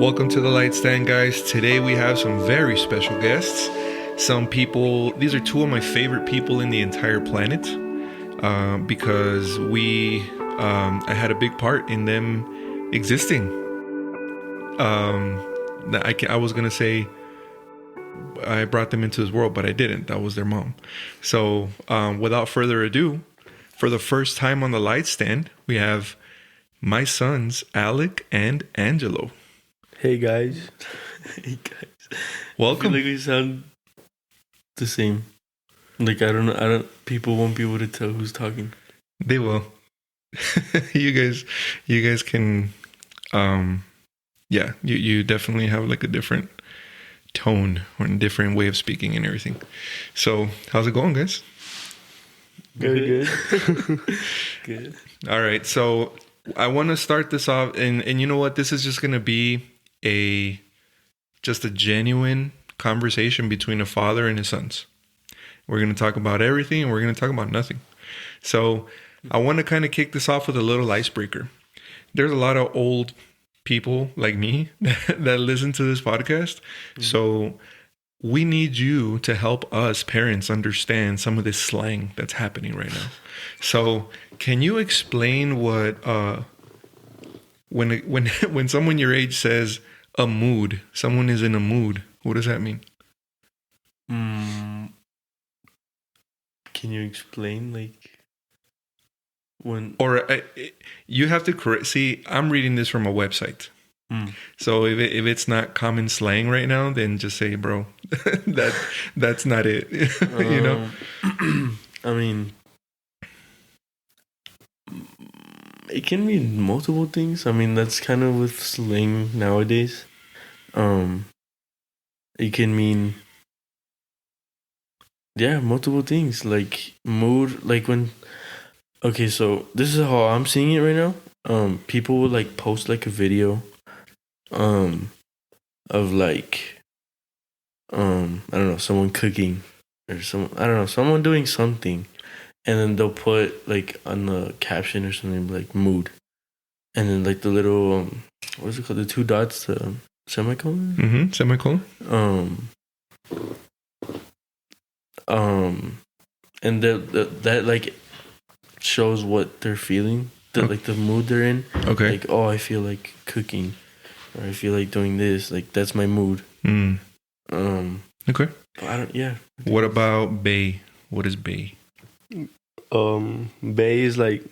Welcome to the Light Stand, guys. Today we have some very special guests. Some people, these are two of my favorite people in the entire planet because I had a big part in them existing. I was going to say I brought them into this world, but I didn't. That was their mom. So without further ado, for the first time on the Light Stand, we have my sons, Alec and Angelo. Hey guys. Hey guys. Welcome. I feel like we sound the same. Like I don't people won't be able to tell who's talking. They will. You guys can you definitely have like a different tone or a different way of speaking and everything. So how's it going, guys? Very good. Good. All right, so I want to start this off and you know what, this is just gonna be just a genuine conversation between a father and his sons. We're going to talk about everything and we're going to talk about nothing. So I want to kind of kick this off with a little icebreaker. There's a lot of old people like me that listen to this podcast. Mm-hmm. So we need you to help us parents understand some of this slang that's happening right now. So can you explain what when someone your age says a mood, someone is in a mood, what does that mean? Can you explain like when? Or you have to correct. See, I'm reading this from a website. So if it's not common slang right now, then just say, bro, that's not it. You know? I mean, it can mean multiple things. I mean, that's kind of with slang nowadays. It can mean, multiple things. Like mood, like when. Okay, so this is how I'm seeing it right now. People would like post like a video, of like, I don't know, someone cooking or someone doing something. And then they'll put like on the caption or something like mood, and then like the little what is it called? The two dots, the semicolon. Mm-hmm. Semicolon. And that like shows what they're feeling, like the mood they're in. Okay. Like, oh, I feel like cooking, or I feel like doing this. Like that's my mood. Okay. But I don't. Yeah. What about bae? What is bae? Bae is like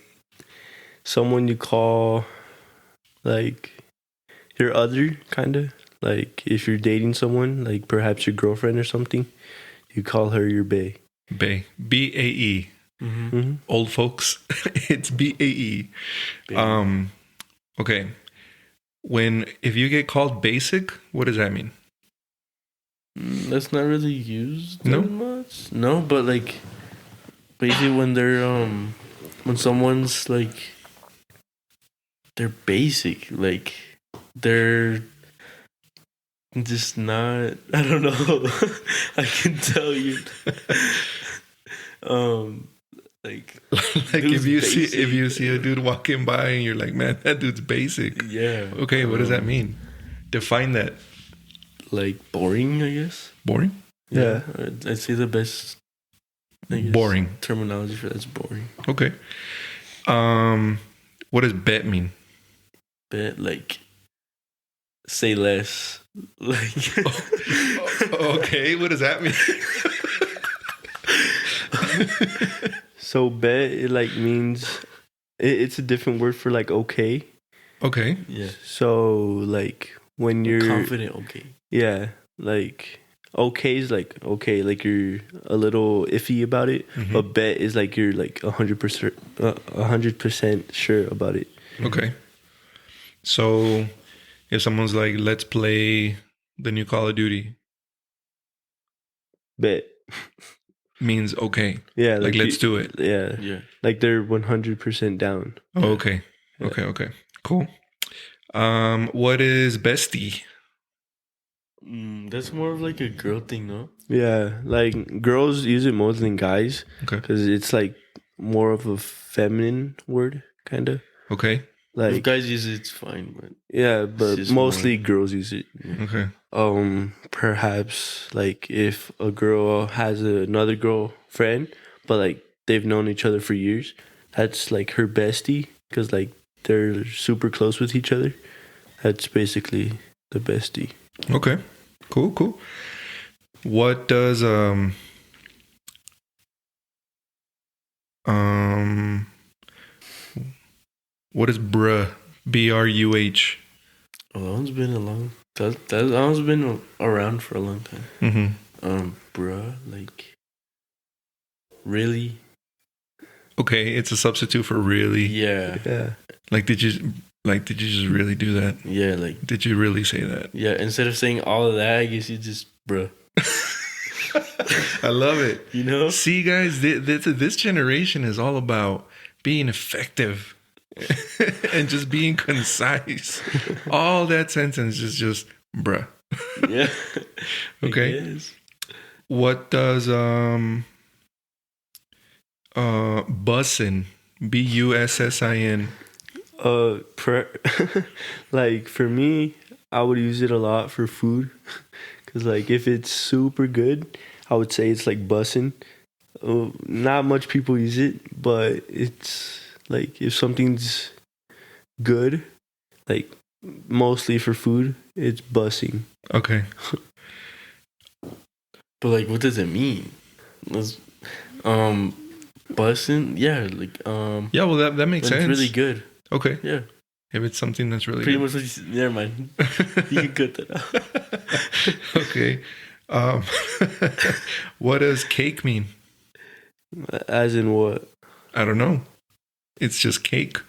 someone you call like your other, kind of. Like if you're dating someone, like perhaps your girlfriend or something, you call her your bae. Bae. B-A-E. Mm-hmm. Mm-hmm. Old folks, it's B-A-E. Okay. If you get called basic, what does that mean? That's not really used No? that much. No, but like basically when they're when someone's like they're basic, like they're just not, I don't know. I can tell you. Like if you see a dude walking by and you're like, man, that dude's basic. Yeah. Okay, what does that mean? Define that. Like boring, I guess. Boring? Yeah. I'd say the best, I guess, boring terminology for that's boring. Okay. What does bet mean? Bet, like say less. Like Okay, what does that mean? So bet, it like means it's a different word for like okay. Okay. Yeah. So like when you're confident, okay. Yeah, like okay is like okay, like you're a little iffy about it. Mm-hmm. But bet is like you're like 100% sure about it. Okay. So if someone's like, let's play the new Call of Duty, Bet. means okay. Yeah, Like let's do it. Yeah. Yeah. Like they're 100% down. Oh, okay. Yeah. Okay. Cool. What is bestie? That's more of like a girl thing, no? Yeah, like girls use it more than guys. Okay. Because it's like more of a feminine word, kind of. Okay. Like guys use it, it's fine, but yeah, but just mostly more- girls use it. Okay. Perhaps like if a girl has another girlfriend, but like they've known each other for years, that's like her bestie because like they're super close with each other. That's basically the bestie. Okay. Cool. What does what is bruh? BRUH? Oh, that one's been a long. That one's been around for a long time. Mm-hmm. Bruh, like, really? Okay, it's a substitute for really. Yeah, Yeah. Like, did you just really do that? yeah, like, Did you really say that? yeah. Instead of saying all of that, I guess you just bruh. I love it. You know? See, guys, this generation is all about being effective and just being concise. All that sentence is just bruh. Yeah. Okay. Yes. What does bussin? BUSSIN? Like for me, I would use it a lot for food, cause like if it's super good, I would say it's like bussin'. Not much people use it, but it's like if something's good, like mostly for food, it's bussing. Okay. But like, what does it mean? Let's, bussin'. Yeah, like Yeah, well that makes when sense. it's really good. Okay. Yeah, If it's something that's really pretty good. much. What you said. Never mind. You can cut that out. Okay. What does cake mean? As in what? I don't know. It's just cake.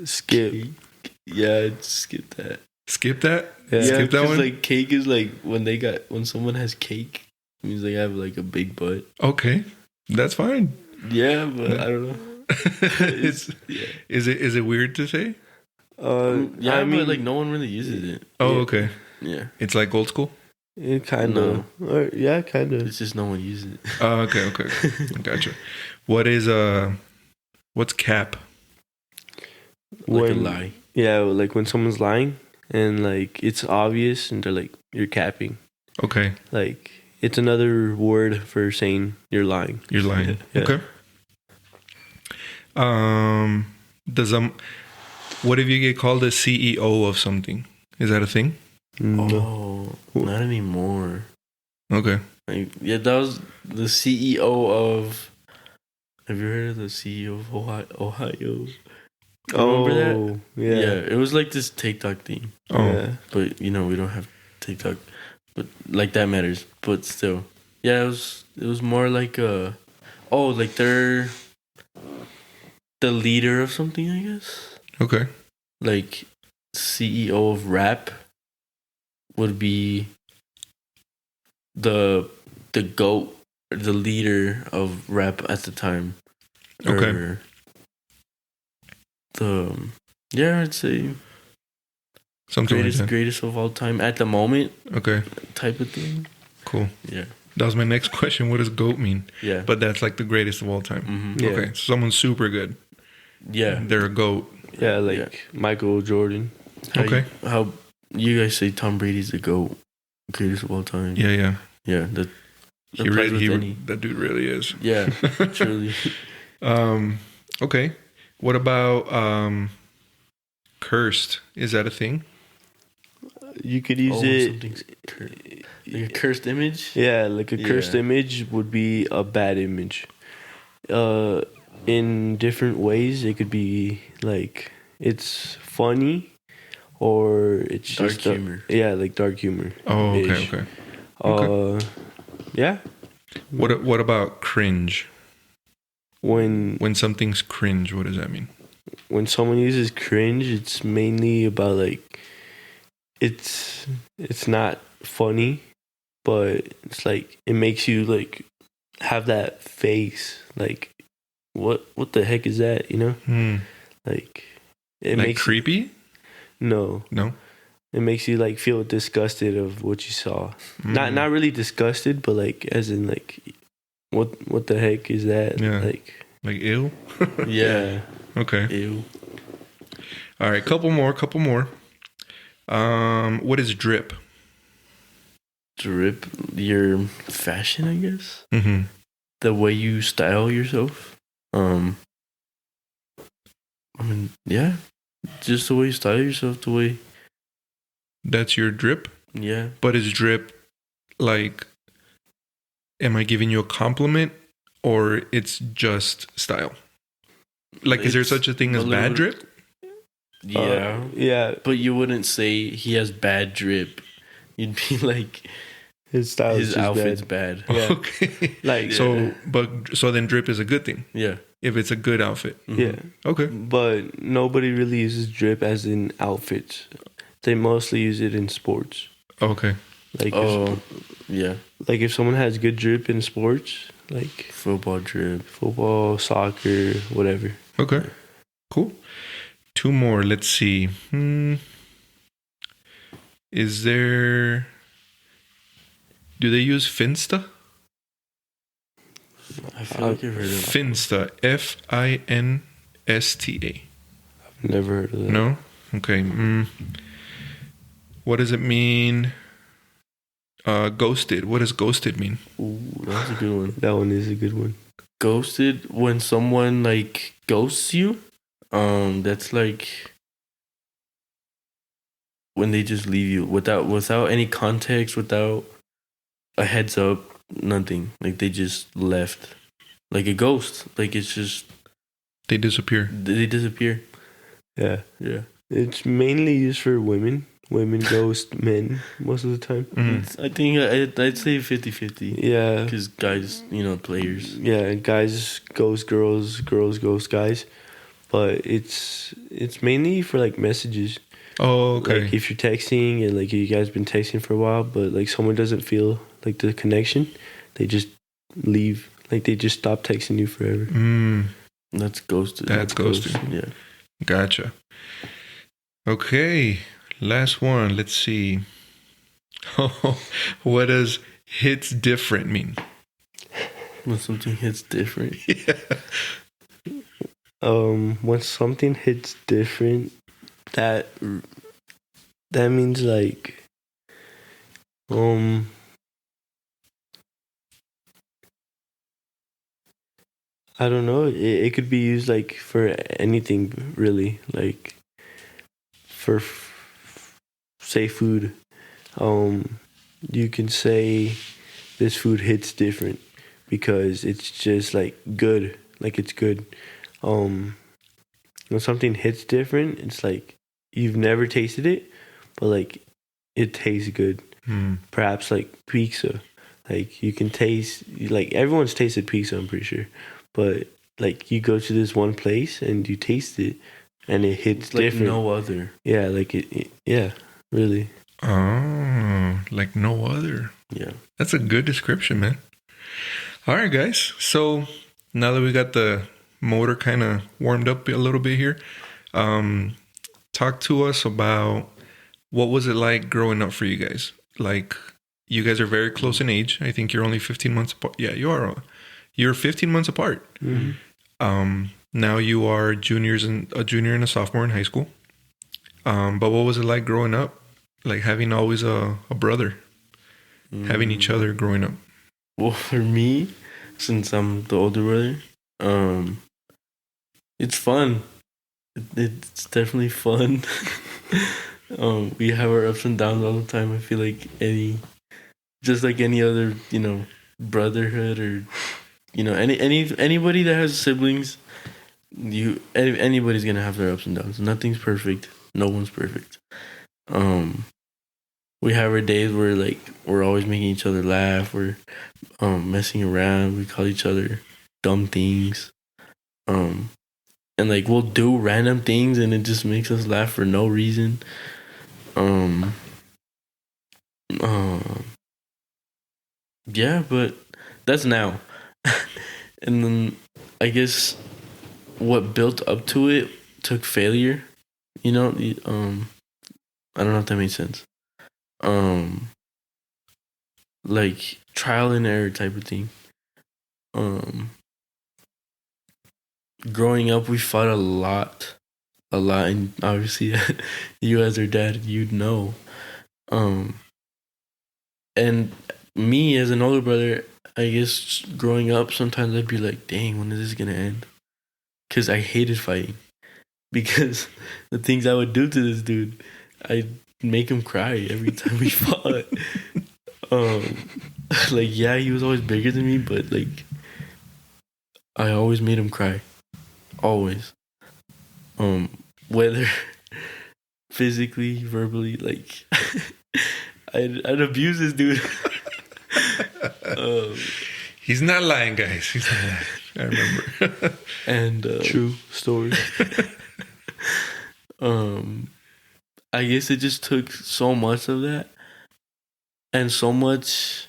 Skip. Yeah, I'd skip that. Skip that? Yeah. Skip that 'cause, one? like cake is like when someone has cake, it means they have like a big butt. Okay. That's fine. Yeah, but I don't know. it's Yeah, is it weird to say? yeah, I mean, but like no one really uses it. Oh, Yeah. okay. Yeah, It's like old school? it kind of. Yeah, kind of. it's just no one uses it. Oh, okay. Gotcha. What is what's cap? Like a lie. Yeah, like when someone's lying and like it's obvious and they're like you're capping. Okay. Like it's another word for saying you're lying. You're lying. Yeah. Okay. Does what if you get called a CEO of something? Is that a thing? No. Oh, not anymore. Okay. Like, yeah, that was the CEO of. Have you heard of the CEO of Ohio? Remember that? Yeah. Yeah, it was like this TikTok thing. Oh. Yeah. But we don't have TikTok, but like that matters. But still, yeah, it was more like like they're the leader of something, I guess. Okay. Like CEO of rap would be the GOAT, the leader of rap at the time. Okay. Or I'd say Something like that. greatest of all time at the moment Okay. type of thing. Cool. Yeah. That was my next question. What does GOAT mean? Yeah. But that's like the greatest of all time. Mm-hmm. Yeah. Okay. So someone's super good. Yeah. They're a GOAT. Yeah, like Yeah. Michael Jordan. Okay. How you guys say Tom Brady's the GOAT, greatest of all time? Yeah. Yeah. That He applies really, with any. that dude really is. Yeah. Truly. Okay. What about cursed? Is that a thing? You could use it. Something's like a cursed image. Yeah, like a cursed Yeah. image would be a bad image. In different ways, it could be like it's funny, or it's Dark just humor. Yeah, like dark humor. Oh, okay, Ish. okay. Yeah. What about cringe? When When something's cringe, what does that mean? when someone uses cringe, it's mainly about like it's not funny, but it's like it makes you like have that face like what the heck is that, you know? Like it Like makes creepy? no. No. It makes you like feel disgusted of what you saw. Not really disgusted, but like as in like what the heck is that? Yeah. Like Like ill? Yeah. Okay. Ew. All right, couple more. What is drip? Drip your fashion, I guess. Mm-hmm. The way you style yourself. I mean, yeah. Just the way you style yourself, the way. That's your drip? Yeah. But is drip like, am I giving you a compliment or it's just style? Like, is there It's such a thing a as little bad bit- drip? Yeah. Yeah. But you wouldn't say he has bad drip. You'd be like, His style is his just outfit's bad. bad. Yeah. Okay. Like, So then drip is a good thing Yeah. if it's a good outfit. yeah. Okay. But nobody really uses drip as in outfits. They mostly use it in sports. Okay. Like, Oh, yeah. like if someone has good drip in sports, like Football drip. football, soccer, whatever. Okay. Cool. Two more. Let's see. Is there... Do they use Finsta? I feel like I've heard of it. Finsta. Finsta. I've never heard of that. No? Okay. What does it mean? Ghosted. What does ghosted mean? Ooh, that's a good one. That one is a good one. Ghosted, when someone like ghosts you, that's like when they just leave you without any context, without a heads up, nothing. Like they just left. Like a ghost. Like it's just They disappear. they disappear. Yeah. Yeah. It's mainly used for women. Women ghost men most of the time. Mhm. I think I'd say 50-50. Yeah. Because guys, players. Yeah, guys ghost girls, girls ghost guys. But it's mainly for like messages. Oh, okay. Like if you're texting and like you guys been texting for a while, but like someone doesn't feel like the connection, they just leave. Like they just stop texting you forever. That's ghosted. That's ghosted. Yeah. Gotcha. Okay. Last one. Let's see. What does hits different mean? When something hits different. Yeah. When something hits different, that means like I don't know. It could be used like for anything really, like for say food. You can say this food hits different because it's just like good, like it's good. When something hits different, it's like you've never tasted it, but like it tastes good. Perhaps like pizza, like you can taste, like everyone's tasted pizza, I'm pretty sure, but like you go to this one place and you taste it and it hits It's like different. no other. Yeah, like yeah, really. Oh, like no other. Yeah. That's a good description, man. All right, guys. So now that we got the motor kind of warmed up a little bit here, talk to us about what was it like growing up for you guys? Like, you guys are very close in age. I think you're only 15 months apart. Yeah, you are. You're 15 months apart. Mm-hmm. Now you are a junior and a sophomore in high school. But what was it like growing up? Like having always a brother, having each other growing up. Well, for me, since I'm the older brother, it's fun. It's definitely fun. We have our ups and downs all the time. I feel like just like any other, brotherhood or, anybody that has siblings, anybody's gonna have their ups and downs. Nothing's perfect. No one's perfect. We have our days where like we're always making each other laugh. We're messing around. We call each other dumb things. And like we'll do random things and it just makes us laugh for no reason. Yeah, but that's now. And then I guess what built up to it took failure. I don't know if that makes sense. Like trial and error type of thing. growing up, we fought a lot, and obviously, you as her dad, you'd know. And me as an older brother, I guess growing up, sometimes I'd be like, "Dang, when is this gonna end?" Because I hated fighting. Because the things I would do to this dude, I'd make him cry every time we fought. Like, yeah, he was always bigger than me, but like, I always made him cry, always. Whether physically, verbally, like, I'd abuse this dude. He's not lying, guys. He's not lying. I remember. And True story. I guess it just took so much of that, and so much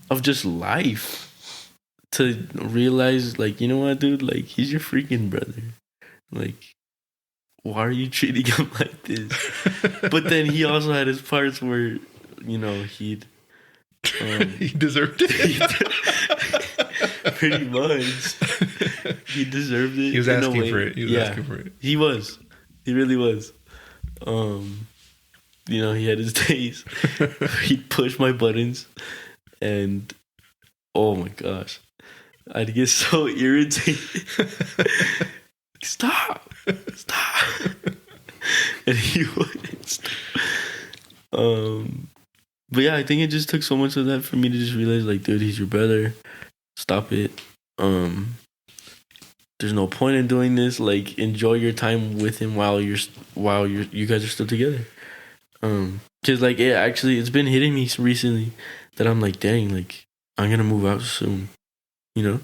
of just life to realize, like, you know what, dude? Like, he's your freaking brother. Like, why are you treating him like this? But then he also had his parts where, you know, he'd he deserved it. pretty much. He deserved it. He was asking for it. He was asking for it. He was. He really was. You know, he had his days. He'd push my buttons, and oh my gosh, I'd get so irritated. Stop. And he wouldn't stop. But yeah, I think it just took so much of that for me to just realize, like, dude, he's your brother. Stop it. There's no point in doing this. Like, enjoy your time with him while you guys are still together. Cause like, it's been hitting me recently that I'm like, dang, like, I'm gonna move out soon, you know,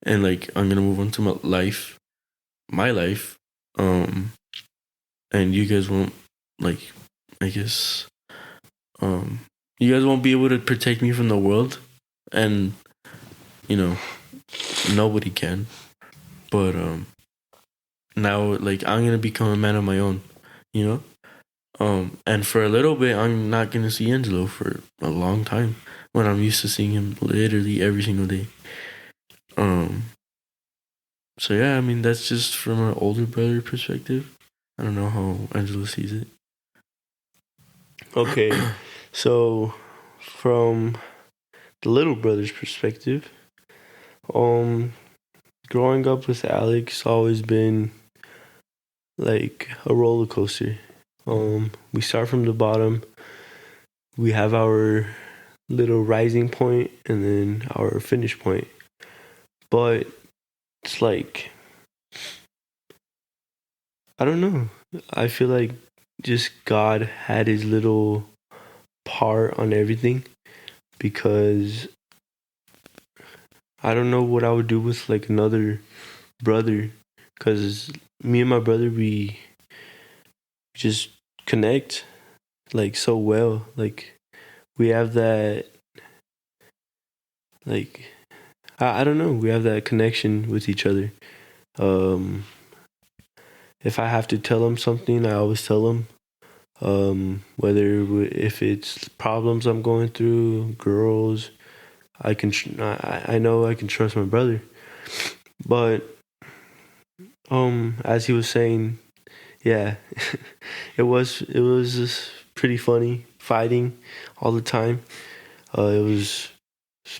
and like, I'm gonna move on to my life, and you guys won't, like, I guess, you guys won't be able to protect me from the world, and you know, nobody can. But now, like, I'm gonna become a man of my own, you know. And for a little bit, I'm not gonna see Angelo for a long time when I'm used to seeing him literally every single day. So yeah, I mean, that's just from an older brother perspective. I don't know how Angelo sees it. Okay, so from the little brother's perspective, growing up with Alex always been like a roller coaster. We start from the bottom. We have our little rising point and then our finish point. But it's like, I don't know. I feel like just God had his little part on everything, because I don't know what I would do with like another brother, because me and my brother, we just connect like so well. Like, we have that, like, I don't know, we have that connection with each other. If I have to tell him something, I always tell him. If it's problems I'm going through, girls, I know I can trust my brother. But as he was saying, yeah, it was just pretty funny fighting all the time. It was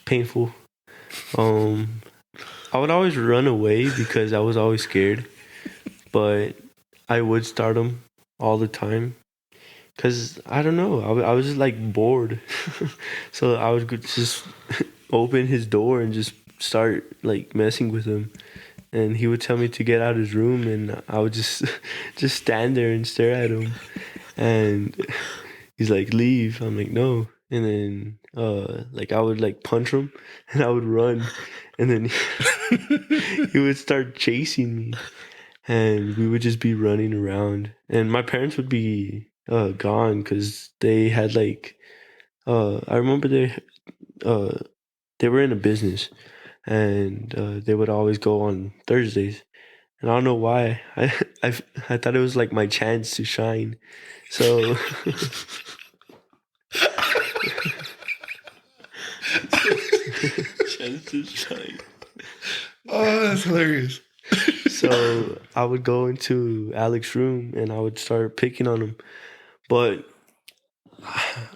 painful. I would always run away because I was always scared, but I would start him all the time. Cause I don't know, I was just like bored, so I would just open his door and just start like messing with him, and he would tell me to get out of his room, and I would just stand there and stare at him, and he's like, leave. I'm like, no. And then like I would like punch him, and I would run, and then he would start chasing me, and we would just be running around, and my parents would be gone because they had like I remember they were in a business, and they would always go on Thursdays, and I don't know why. I thought it was like my chance to shine, so Chance to shine. Oh, that's hilarious. So I would go into Alec's room and I would start picking on him. But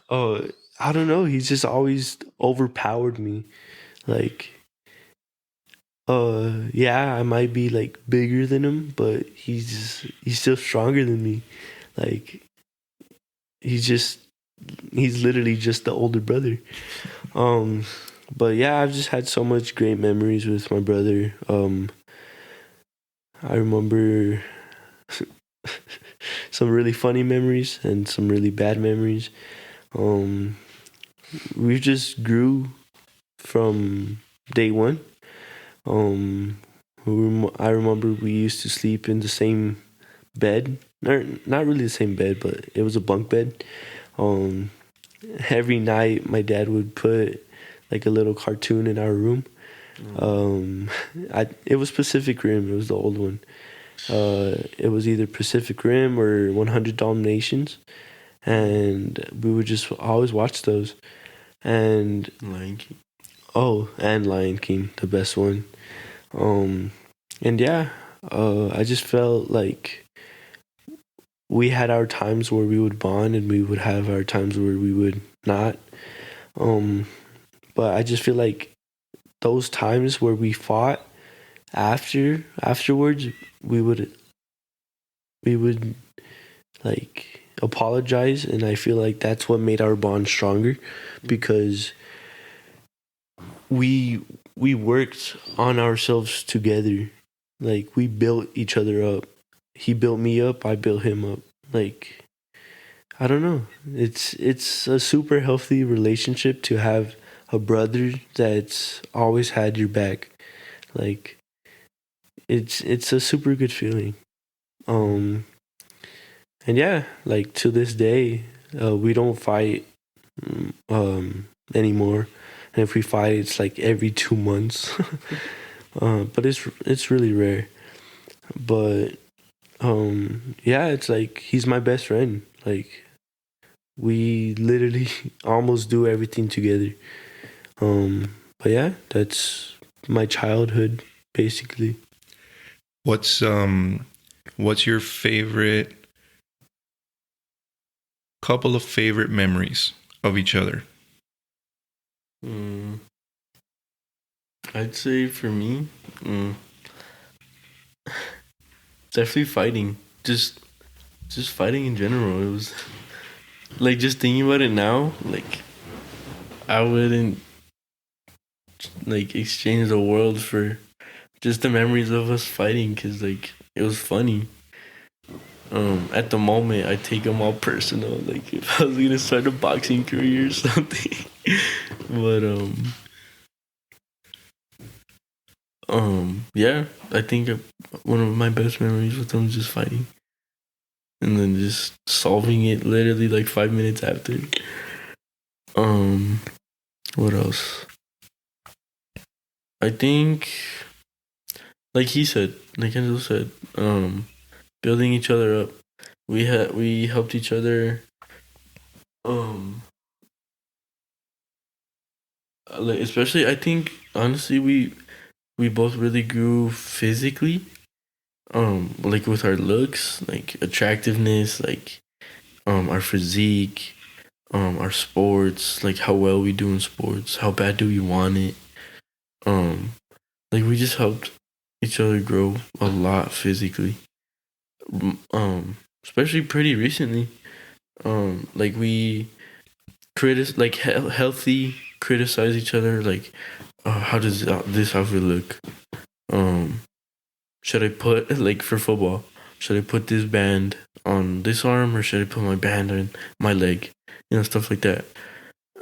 I don't know, he's just always overpowered me. Like yeah, I might be like bigger than him, but he's still stronger than me. Like he's literally just the older brother. But yeah, I've just had so much great memories with my brother. I remember some really funny memories and some really bad memories. Um, we just grew from day one. Um, I remember we used to sleep in the same bed. Not really the same bed, but it was a bunk bed. Um, every night my dad would put like a little cartoon in our room. It was Pacific Rim. It was the old one. It was either Pacific Rim or 100 Dalmatians, and we would just always watch those. And Lion King. and Lion King, the best one. And yeah, I just felt like we had our times where we would bond, and we would have our times where we would not. But I just feel like those times where we fought afterwards, we would like apologize, and I feel like that's what made our bond stronger, because we worked on ourselves together. Like we built each other up. He built me up, I built him up. Like I don't know. It's a super healthy relationship to have a brother that's always had your back. Like it's a super good feeling. Um and yeah, like to this day, we don't fight anymore. And if we fight, it's like every 2 months. But it's really rare. But yeah, it's like he's my best friend. Like we literally almost do everything together. But yeah, that's my childhood basically. What's your favorite couple of favorite memories of each other? I'd say for me, definitely fighting. Just fighting in general. It was like, just thinking about it now, like I wouldn't like exchange the world for just the memories of us fighting, because like it was funny. At the moment, I take them all personal. Like if I was gonna start a boxing career or something. But yeah, I think one of my best memories with them is just fighting, and then just solving it literally like 5 minutes after. What else? I think, like he said, like Angelo said, building each other up. We helped each other. Like, especially, I think honestly, we both really grew physically. Like with our looks, like attractiveness, like our physique, our sports, like how well we do in sports, how bad do we want it. Like we just helped each other grow a lot physically. Especially pretty recently. Like we healthy criticize each other. Like, how does this outfit look? Should I put, like, for football? Should I put this band on this arm, or should I put my band on my leg? You know, stuff like that.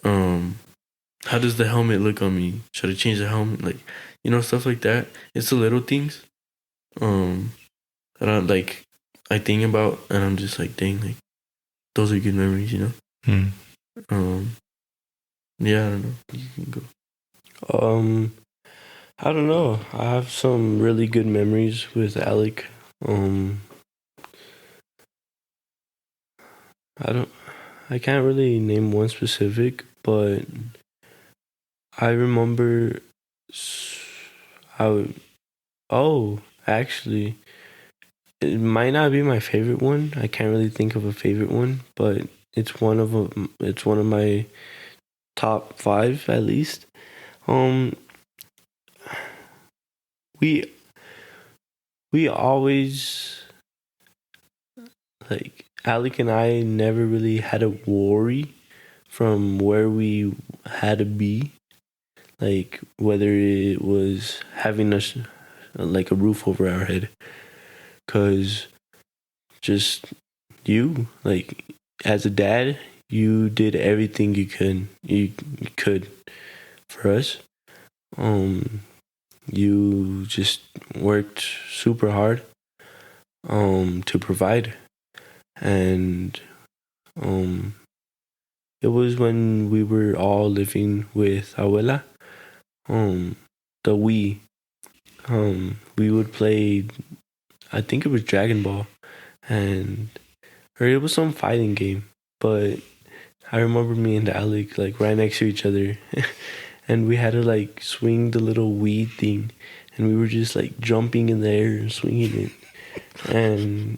How does the helmet look on me? Should I change the helmet? Like, you know, stuff like that. It's the little things. That I think about, and I'm just like, dang, like those are good memories, you know. Yeah, I don't know. You can go. I don't know. I have some really good memories with Alec. I can't really name one specific, but I remember I would, oh, Actually, it might not be my favorite one. I can't really think of a favorite one, but it's one of my top 5 at least. Um, we we always like Alec and I never really had a worry from where we had to be, like whether it was having us like a roof over our head, cause just you like as a dad, you did everything you could for us. Um, you just worked super hard to provide, and um it was when we were all living with abuela, um the we would play, I think it was Dragon Ball, and or it was some fighting game, but I remember me and Alec like right next to each other and we had to like swing the little weed thing, and we were just like jumping in the air and swinging it, and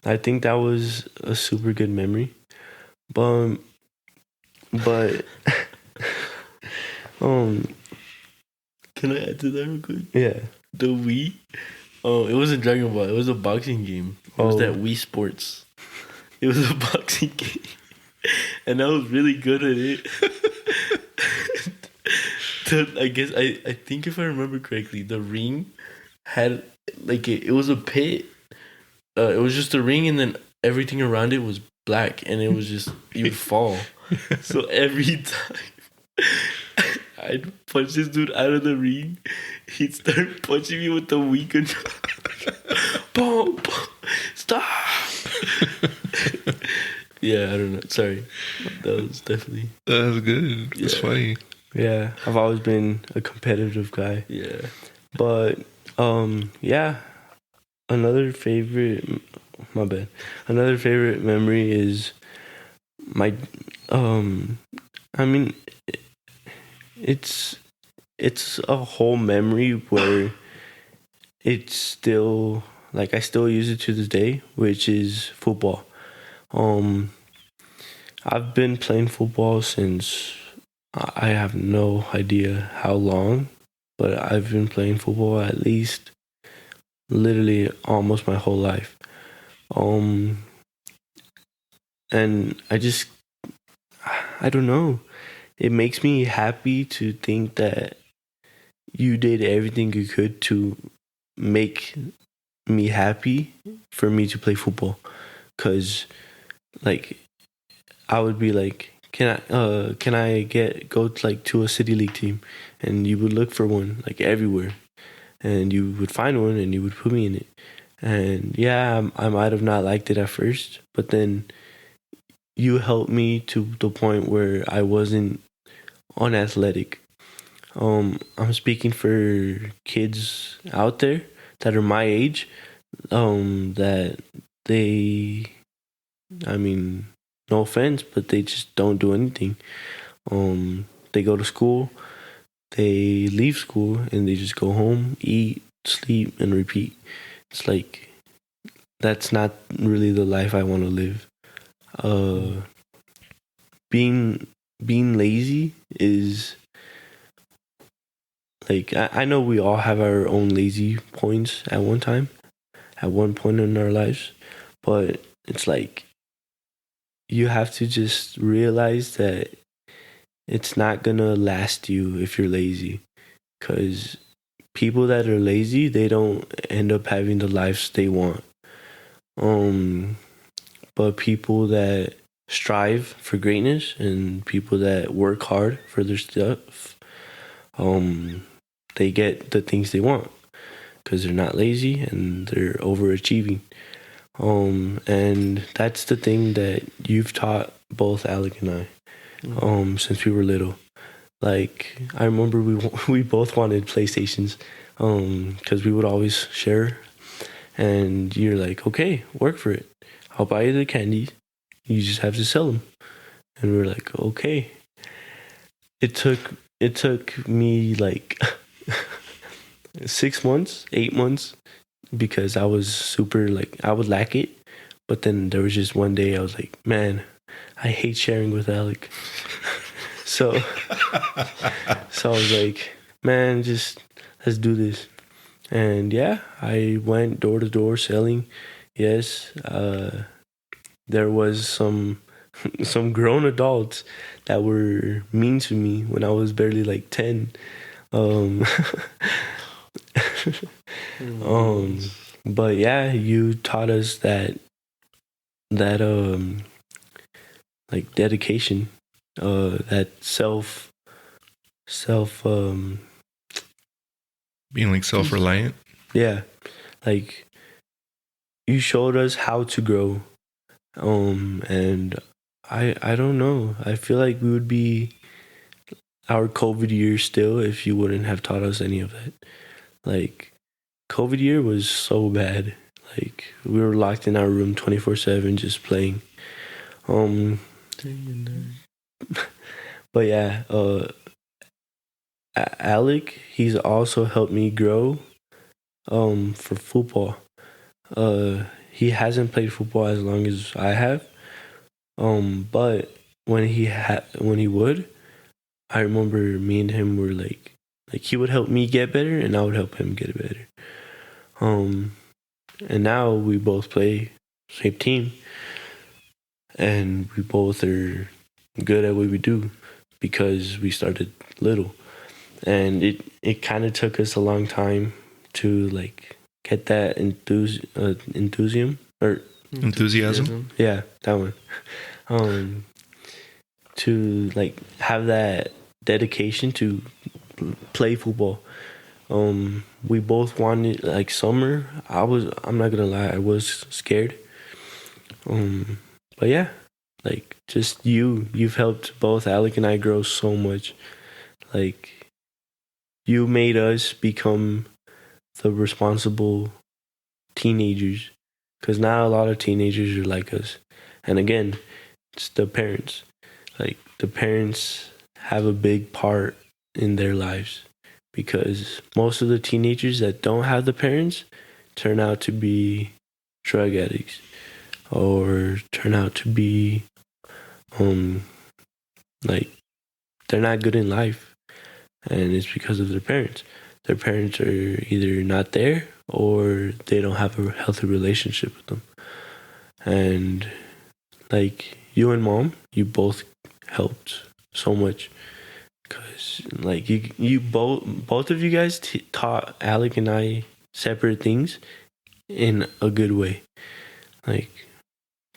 I think that was a super good memory. But but um Can I add to that real quick? yeah. The Wii. Oh, it wasn't Dragon Ball. It was a boxing game. It was that Wii Sports. It was a boxing game, and I was really good at it. I guess I think if I remember correctly, the ring had like it was a pit. It was just a ring, and then everything around it was black, and it was just you'd fall. So every time I'd punch this dude out of the ring, he'd start punching me with the Wii controller. Boom, boom, stop. Yeah, I don't know. Sorry, that was definitely That's good. It's funny. Yeah, I've always been a competitive guy. yeah. But yeah, another favorite my bad. Another favorite memory is my I mean it's a whole memory where it's still like I still use it to this day, which is football. Um I've been playing football since I have no idea how long, but I've been playing football at least literally almost my whole life. Um, and I don't know. It makes me happy to think that you did everything you could to make me happy for me to play football. Cause like I would be like, can I go to like to a city league team, and you would look for one like everywhere, and you would find one and you would put me in it, and yeah, I might have not liked it at first, but then you helped me to the point where I wasn't unathletic. I'm speaking for kids out there that are my age, that they, I mean, no offense, but they just don't do anything. They go to school, they leave school, and they just go home, eat, sleep, and repeat. It's like that's not really the life I want to live. Uh, being lazy is like I know we all have our own lazy points at one time, at one point in our lives, but it's like you have to just realize that it's not gonna last you if you're lazy, because people that are lazy, they don't end up having the lives they want. But people that strive for greatness and people that work hard for their stuff, they get the things they want because they're not lazy and they're overachieving. And that's the thing that you've taught both Alec and I, since we were little. Like I remember we both wanted PlayStations, because we would always share. And you're like, okay, work for it. I'll buy you the candy. You just have to sell them. And we're like, okay. It took me like 6 months, 8 months, because I was super like I would lack it. But then there was just one day I was like, man, I hate sharing with Alec. so so I was like, man, just let's do this. And yeah, I went door to door selling. Yes, there was some grown adults that were mean to me when I was barely like 10. Um, um, but yeah, you taught us that like dedication, that self Being like self-reliant. yeah, like you showed us how to grow. And I don't know. I feel like we would be our COVID year still if you wouldn't have taught us any of that. Like COVID year was so bad. Like we were locked in our room 24/7 just playing. Um but yeah, Alec, he's also helped me grow for football. He hasn't played football as long as I have. But when he would, I remember me and him were like he would help me get better and I would help him get better. And now we both play same team and we both are good at what we do because we started little. And it kind of took us a long time to like get that enthusiasm. Yeah, that one. To like have that dedication to play football. We both wanted like summer. I'm not gonna lie, I was scared. But yeah, like just you've helped both Alec and I grow so much. Like you made us become the responsible teenagers, because not a lot of teenagers are like us. And again, it's the parents. Like the parents have a big part in their lives, because most of the teenagers that don't have the parents turn out to be drug addicts or turn out to be like they're not good in life, and it's because of their parents. Their parents are either not there or they don't have a healthy relationship with them. And like you and mom, you both helped so much, because like you both of you guys taught Alec and I separate things in a good way. Like,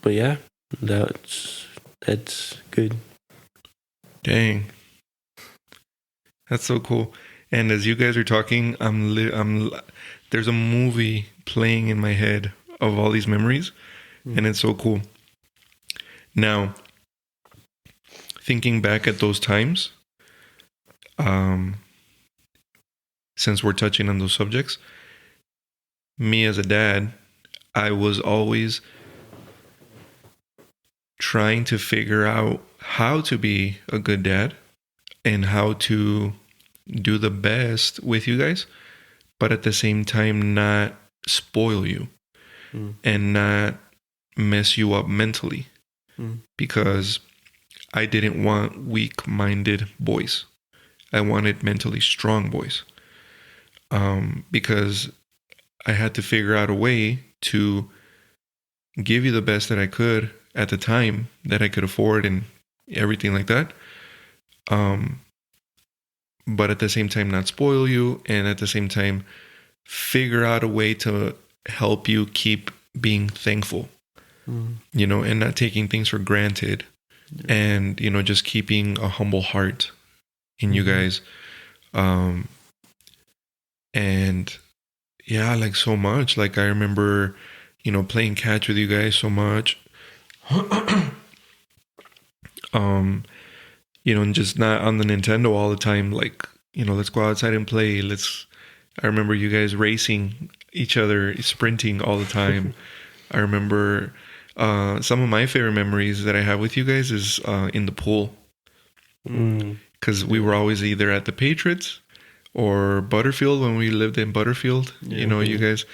but yeah, that's good. Dang, that's so cool. And as you guys are talking, there's a movie playing in my head of all these memories, and it's so cool. Now, thinking back at those times, since we're touching on those subjects, me as a dad, I was always trying to figure out how to be a good dad and how to do the best with you guys, but at the same time not spoil you and not mess you up mentally, because I didn't want weak-minded boys. I wanted mentally strong boys, because I had to figure out a way to give you the best that I could at the time that I could afford and everything like that. But at the same time, not spoil you, and at the same time, figure out a way to help you keep being thankful, and not taking things for granted, and, just keeping a humble heart in you guys. And yeah, like so much. Like I remember, playing catch with you guys so much. And just not on the Nintendo all the time. Like, let's go outside and play. I remember you guys racing each other, sprinting all the time. I remember some of my favorite memories that I have with you guys is in the pool. Because we were always either at the Patriots or Butterfield when we lived in Butterfield. You know, you guys.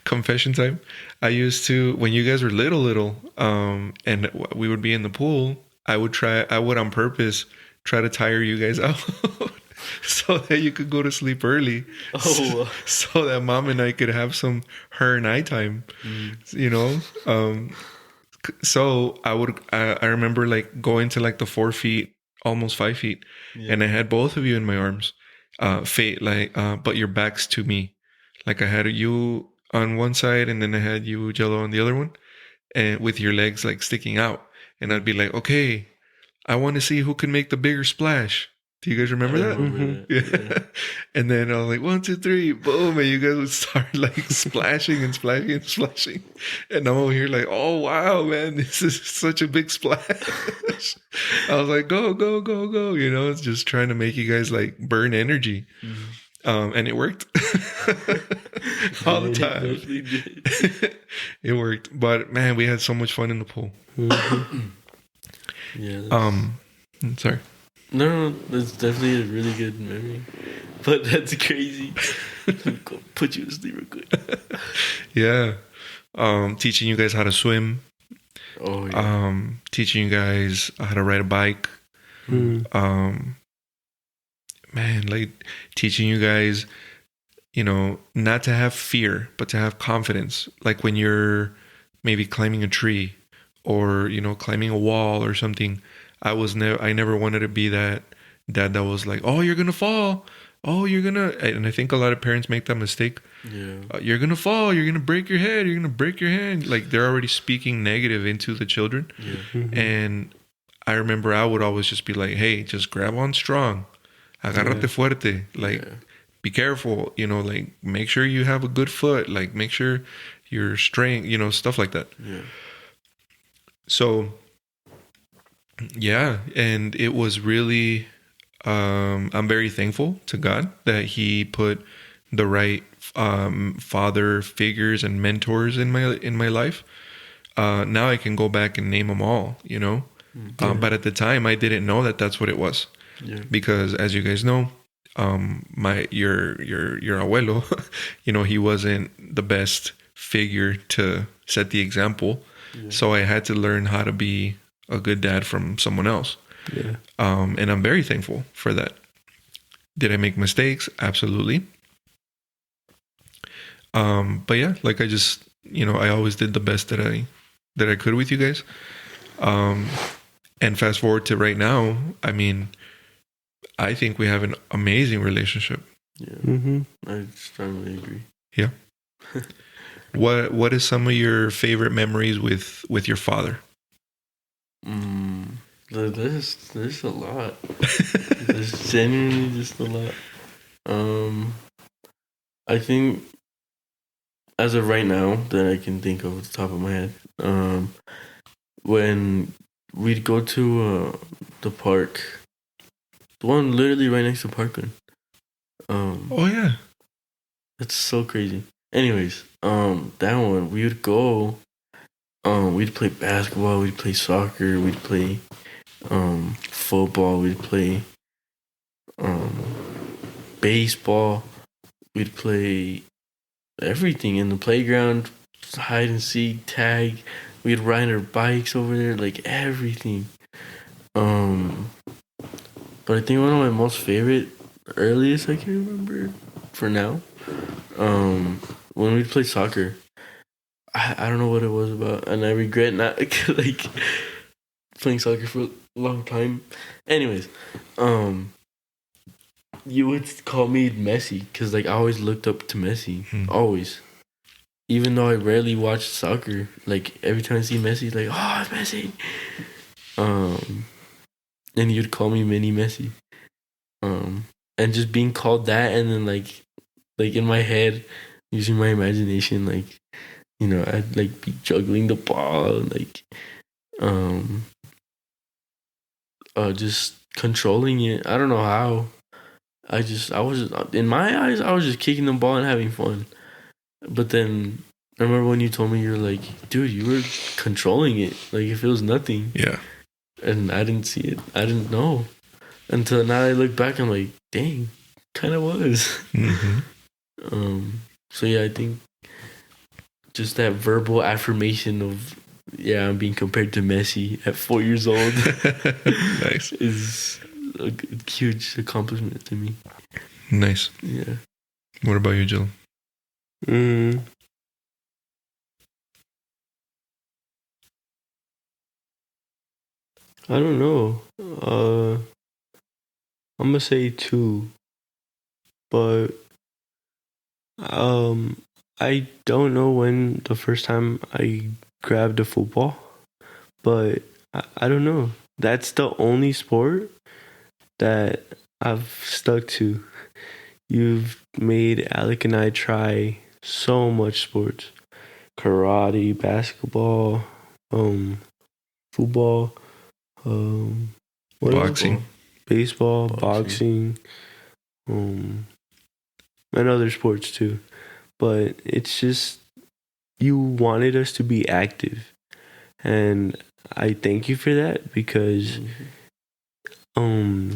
Confession time. I used to, when you guys were little, and we would be in the pool, I would on purpose try to tire you guys out so that you could go to sleep early. So that mom and I could have some her and I time, you know? So I remember like going to like the 4 feet, almost 5 feet, and I had both of you in my arms, but your backs to me. Like I had you on one side and then I had you, Jello, on the other one, and with your legs like sticking out. And I'd be like, okay, I want to see who can make the bigger splash. Do you guys remember that? Yeah. And then I was like, 1, 2, 3, boom. And you guys would start like splashing and splashing and splashing. And I'm over here like, oh, wow, man, this is such a big splash. I was like, go, go, go, go. You know, it's just trying to make you guys like burn energy. And it worked all the time. It worked, but man, we had so much fun in the pool. Sorry. No, that's definitely a really good memory. But that's crazy. Go put you to sleep real quick. Yeah. Teaching you guys how to swim. Oh yeah. Teaching you guys how to ride a bike. Man, like teaching you guys, you know, not to have fear, but to have confidence. Like when you're maybe climbing a tree or, you know, climbing a wall or something. I never wanted to be that dad that was like, oh, you're going to fall. Oh, and I think a lot of parents make that mistake. Yeah. You're going to fall. You're going to break your head. You're going to break your hand. Like they're already speaking negative into the children. Yeah. And I remember I would always just be like, hey, just grab on strong. Agárrate fuerte. Like, be careful. You know, like, make sure you have a good foot. Like, make sure you're straight. You know, stuff like that. Yeah. So, yeah. And it was really, I'm very thankful to God that He put the right father figures and mentors in my life. Now I can go back and name them all, you know. But at the time, I didn't know that that's what it was. Yeah. Because as you guys know, your abuelo, you know, he wasn't the best figure to set the example. Yeah. So I had to learn how to be a good dad from someone else. Yeah. And I'm very thankful for that. Did I make mistakes? Absolutely. But yeah, like I just, you know, I always did the best that I could with you guys. And fast forward to right now, I mean, I think we have an amazing relationship. Yeah, I strongly agree. Yeah. What is some of your favorite memories with your father? There's a lot. There's genuinely just a lot. I think as of right now that I can think of at the top of my head, when we'd go to the park. The one literally right next to Parkland. Oh yeah. That's so crazy. Anyways, that one we would go. We'd play basketball. We'd play soccer. We'd play football. We'd play baseball. We'd play everything in the playground. Hide and seek, tag. We'd ride our bikes over there, like everything. But I think one of my most favorite, earliest I can remember for now, when we played soccer. I don't know what it was about, and I regret not like playing soccer for a long time. Anyways, you would call me Messi because like I always looked up to Messi, always. Even though I rarely watched soccer, like every time I see Messi, like, oh, it's Messi. And you'd call me Mini Messi. And just being called that, and then like in my head, using my imagination, like, you know, I'd like be juggling the ball, like, just controlling it. I don't know how. I was in my eyes, I was just kicking the ball and having fun. But then I remember when you told me, you're like, dude, you were controlling it like if it was nothing. Yeah. And I didn't see it. I didn't know. Until now, I look back, I'm like, dang, kind of was. So yeah, I think just that verbal affirmation of, yeah, I'm being compared to Messi at 4 years old Nice. is a huge accomplishment to me. Nice. Yeah. What about you, Jill? I don't know. I'm gonna say 2, but I don't know when the first time I grabbed a football, but I don't know. That's the only sport that I've stuck to. You've made Alec and I try so much sports: karate, basketball, football, what else? Boxing. Baseball, boxing, and other sports too. But it's just, you wanted us to be active, and I thank you for that, because I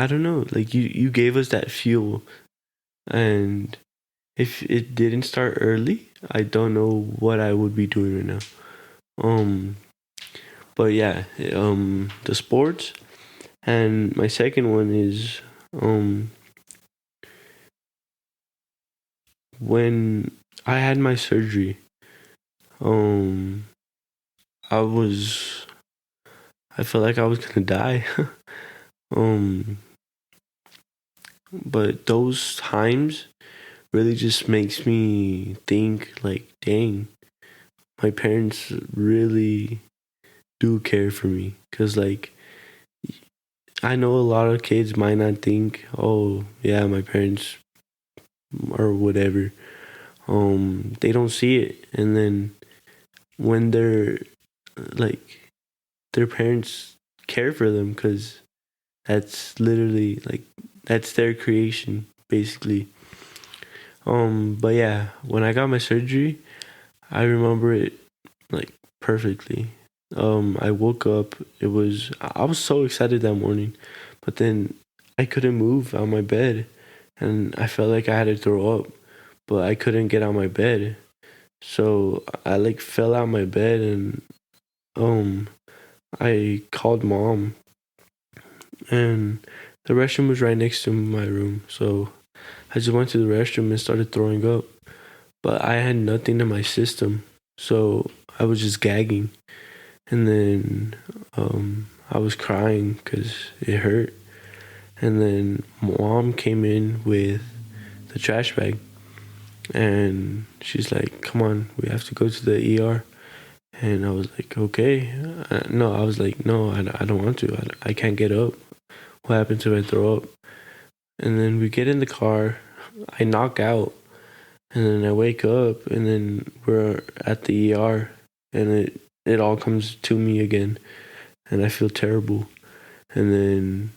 don't know, like you gave us that fuel, and if it didn't start early, I don't know what I would be doing right now. But yeah, the sports, and my second one is when I had my surgery. I was, I felt like I was gonna die. um, but those times really just makes me think, like, dang, my parents really do care for me. Cause like, I know a lot of kids might not think, oh yeah, my parents or whatever. They don't see it, and then when they're like, their parents care for them, because that's literally like, that's their creation basically. But yeah, when I got my surgery, I remember it like perfectly. I woke up, I was so excited that morning, but then I couldn't move out of my bed, and I felt like I had to throw up, but I couldn't get out of my bed. So I like fell out of my bed, and I called mom, and the restroom was right next to my room. So I just went to the restroom and started throwing up, but I had nothing in my system. So I was just gagging, and then I was crying because it hurt. And then mom came in with the trash bag, and she's like, "Come on, we have to go to the ER." And I was like, "Okay." No, I was like, "No, I don't want to. I can't get up. What happens if I throw up?" And then we get in the car. I knock out, and then I wake up, and then we're at the ER, and it all comes to me again, and I feel terrible. And then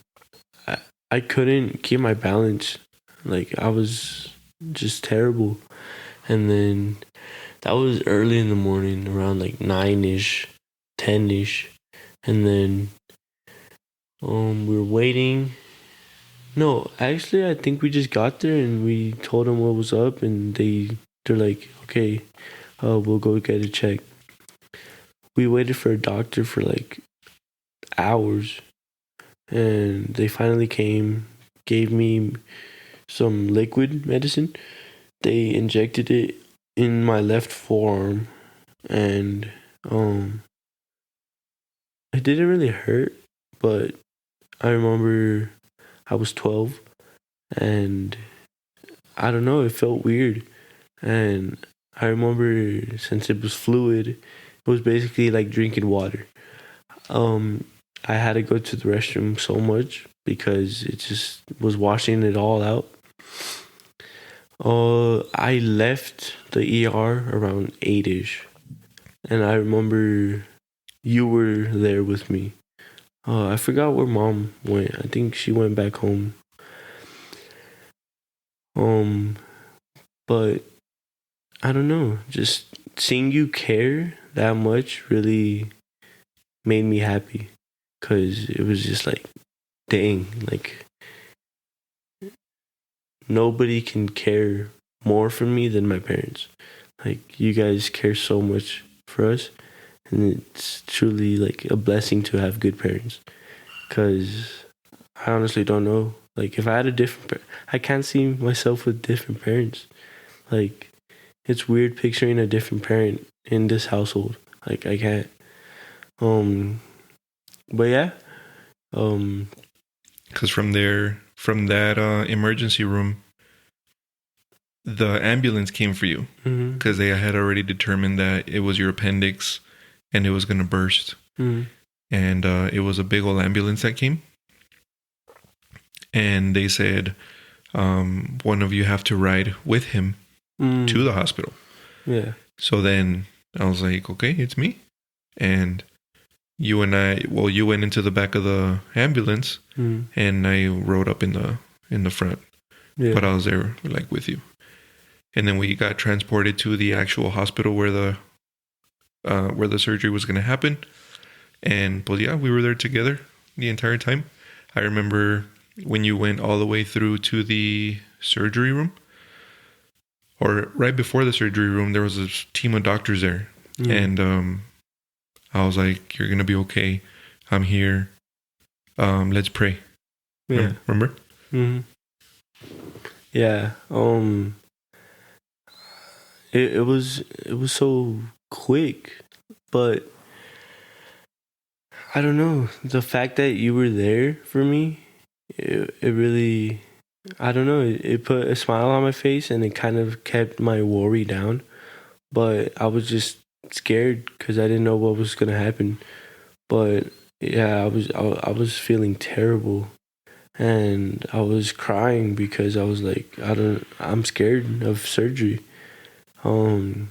I couldn't keep my balance. Like, I was just terrible. And then that was early in the morning, around like 9ish, 10ish. And then we were waiting. No, actually, I think we just got there and we told them what was up, and they're like, "Okay, we'll go get it checked." We waited for a doctor for like hours, and they finally came, gave me some liquid medicine. They injected it in my left forearm, and it didn't really hurt, but I remember I was 12, and I don't know, it felt weird. And I remember, since it was fluid, it was basically like drinking water. I had to go to the restroom so much because it just was washing it all out. I left the ER around 8ish, and I remember you were there with me. I forgot where mom went. I think she went back home. But I don't know. Just seeing you care that much really made me happy. because it was just like, dang, like nobody can care more for me than my parents. Like, you guys care so much for us, and it's truly like a blessing to have good parents. Because I honestly don't know. Like, if I had a different, I can't see myself with different parents. Like, it's weird picturing a different parent in this household. Like, I can't. But yeah. Because from that emergency room, the ambulance came for you because they had already determined that it was your appendix and it was going to burst. Mm-hmm. And it was a big old ambulance that came. And they said, one of you have to ride with him to the hospital. Yeah. So then I was like, okay, it's me. And you went into the back of the ambulance, and I rode up in the front. Yeah. But I was there like with you. And then we got transported to the actual hospital where the surgery was going to happen. And well, yeah, we were there together the entire time. I remember when you went all the way through to the surgery room, or right before the surgery room, there was a team of doctors there. And I was like, you're going to be okay. I'm here. Let's pray. Yeah. Remember? Mm-hmm. Yeah. It was so quick, but I don't know. The fact that you were there for me, it really, I don't know. It put a smile on my face, and it kind of kept my worry down. But I was just scared because I didn't know what was gonna happen. But yeah, I was feeling terrible, and I was crying because I was like, I'm scared of surgery. And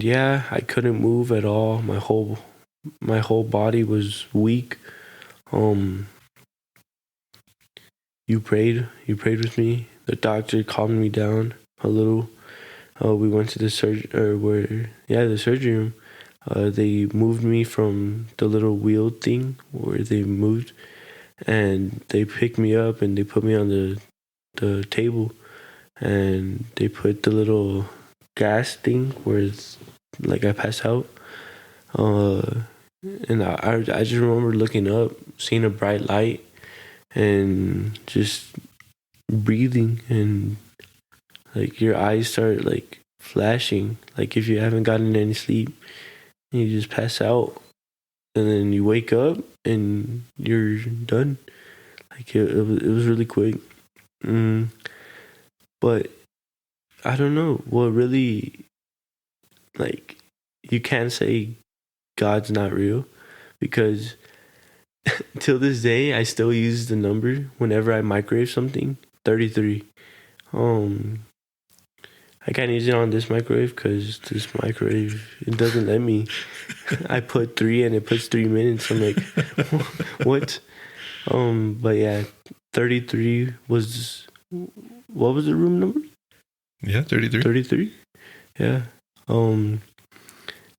yeah, I couldn't move at all. My whole body was weak. You prayed with me. The doctor calmed me down a little. We went to the surgery room. They moved me from the little wheel thing where they moved, and they picked me up and they put me on the table, and they put the little gas thing where it's like I pass out. And I just remember looking up, seeing a bright light, and just breathing, and like your eyes start like flashing, like if you haven't gotten any sleep, and you just pass out, and then you wake up and you're done. Like it was really quick. But I don't know what really, like, you can't say God's not real, because till this day I still use the number whenever I microwave something, 33. I can't use it on this microwave because this microwave, it doesn't let me. I put 3 and it puts 3 minutes. I'm like, what? But yeah, 33 was, what was the room number? Yeah, 33. 33? Yeah.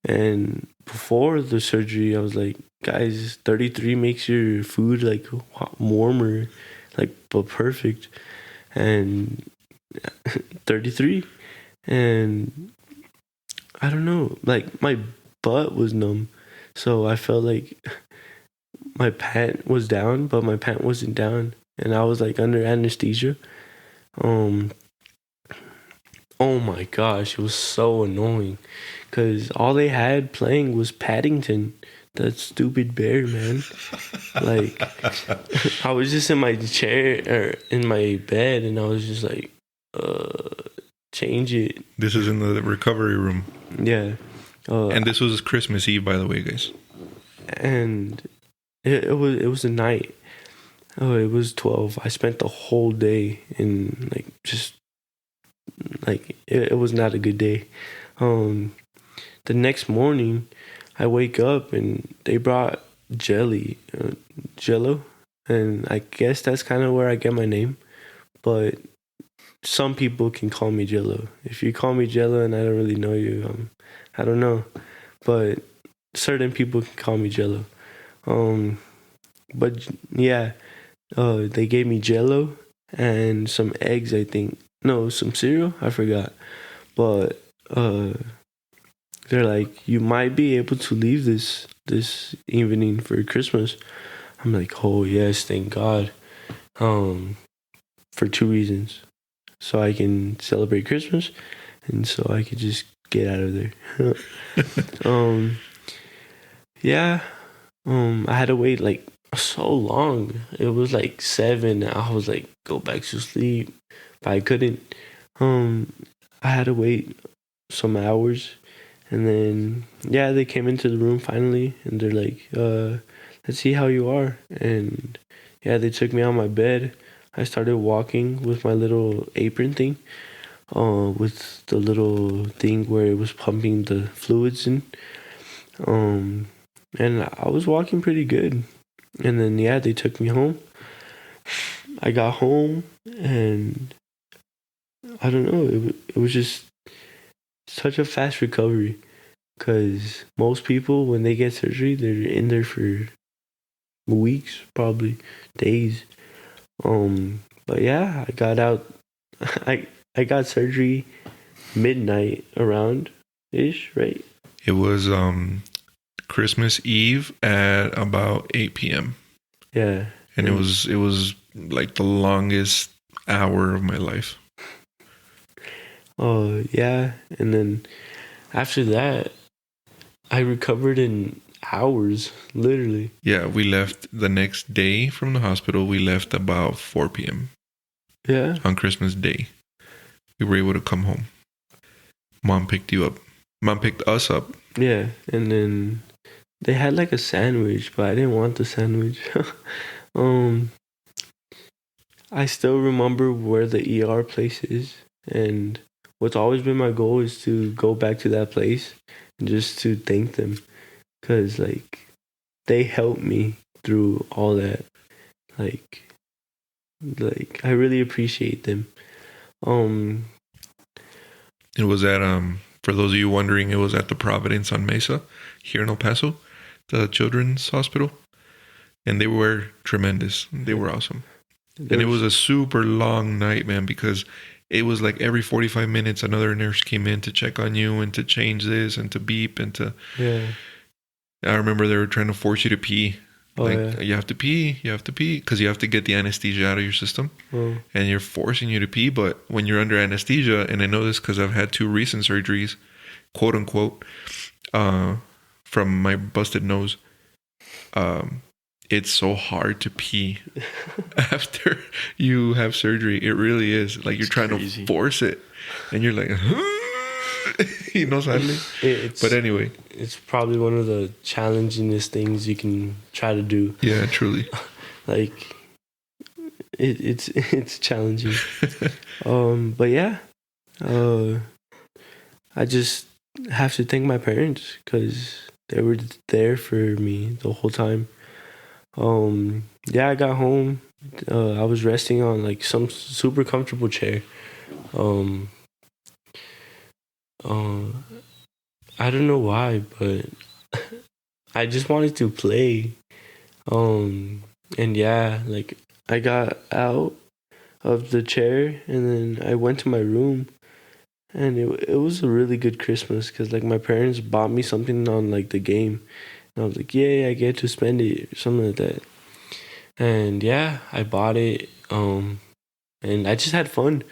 And before the surgery, I was like, guys, 33 makes your food like warmer, like, but perfect. And 33. And I don't know, like my butt was numb. So I felt like my pant was down, but my pant wasn't down. And I was like under anesthesia. Oh my gosh, it was so annoying. Because all they had playing was Paddington. That stupid bear, man. Like, I was just in my chair, or in my bed, and I was just like, change it. This is in the recovery room. Yeah. And this was Christmas Eve, by the way, guys. And it was a night. It was 12. I spent the whole day in like just like it was not a good day. The next morning, I wake up and they brought Jello, and I guess that's kind of where I get my name. But some people can call me Jello. If you call me Jello and I don't really know you, I don't know. But certain people can call me Jello. But yeah, they gave me Jello and some eggs. I think no, some cereal. I forgot. But they're like, you might be able to leave this evening for Christmas. I'm like, oh yes, thank God. For two reasons, so I can celebrate Christmas, and so I could just get out of there. Yeah. I had to wait like so long. It was like 7. I was like, go back to sleep, but I couldn't. I had to wait some hours, and then yeah, they came into the room finally, and they're like, let's see how you are. And yeah, they took me on my bed. I started walking with my little apron thing, with the little thing where it was pumping the fluids in. And I was walking pretty good. And then yeah, they took me home. I got home, and I don't know. It was just such a fast recovery, because most people when they get surgery, they're in there for weeks, probably days. But yeah, I got out. I got surgery midnight around ish, right? It was Christmas Eve at about 8 p.m. Yeah. And it was like the longest hour of my life. Oh yeah, and then after that, I recovered in hours, literally. Yeah, we left the next day from the hospital. We left about 4 p.m. Yeah. on Christmas Day. We were able to come home. Mom picked you up. Mom picked us up. Yeah, and then they had like a sandwich, but I didn't want the sandwich. I still remember where the ER place is, and what's always been my goal is to go back to that place and just to thank them, because like they helped me through all that. Like I really appreciate them. It was at for those of you wondering, it was at the Providence on Mesa here in El Paso, the children's hospital, and they were tremendous. They were awesome. And it was a super long night, man, because it was like every 45 minutes another nurse came in to check on you and to change this and to beep and to... Yeah. I remember they were trying to force you to pee. Oh, like, yeah. you have to pee, because you have to get the anesthesia out of your system. Oh. And you're forcing you to pee. But when you're under anesthesia, and I know this because I've had 2 recent surgeries, quote unquote, from my busted nose, it's so hard to pee after you have surgery. It really is. Like, you're trying to force it, and you're like, you know, sadly. But anyway, it's probably one of the challengingest things you can try to do. Yeah, truly. Like, it's challenging. But yeah, I just have to thank my parents, because they were there for me the whole time. Yeah, I got home. I was resting on like some super comfortable chair. I don't know why, but I just wanted to play. And yeah, like I got out of the chair, and then I went to my room, and it was a really good Christmas, because like my parents bought me something on like the game, and I was like, yay, I get to spend it, or something like that. And yeah, I bought it, and I just had fun,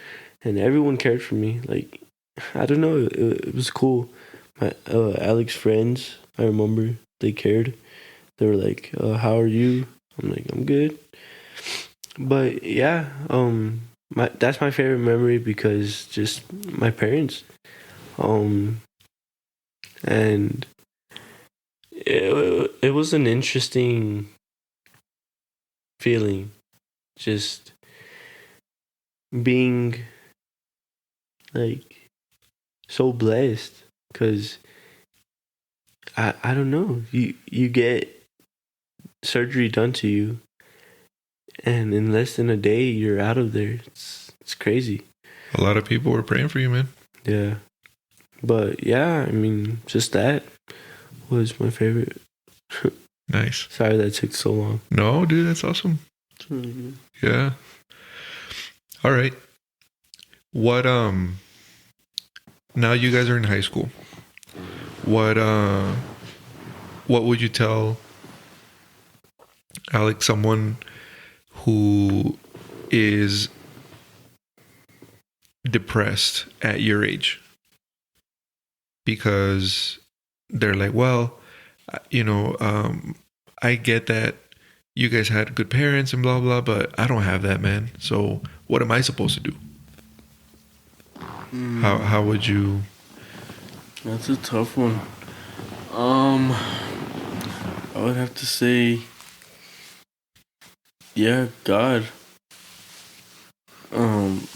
and everyone cared for me. Like, I don't know, it was cool. My Alec's friends, I remember, they cared. They were like, how are you? I'm like, I'm good. But yeah, that's my favorite memory, because just my parents. And it was an interesting feeling, just being like so blessed, because I don't know, you get surgery done to you, and in less than a day you're out of there. It's crazy. A lot of people were praying for you, man. Yeah, but yeah, I mean, just that was my favorite. Nice. Sorry that took so long. No, dude, that's awesome. It's really good. Yeah. All right. What now you guys are in high school. What would you tell Alex, someone who is depressed at your age? Because they're like, well, I get that you guys had good parents and blah blah, but I don't have that, man. So what am I supposed to do? How would you? That's a tough one. I would have to say, yeah, God.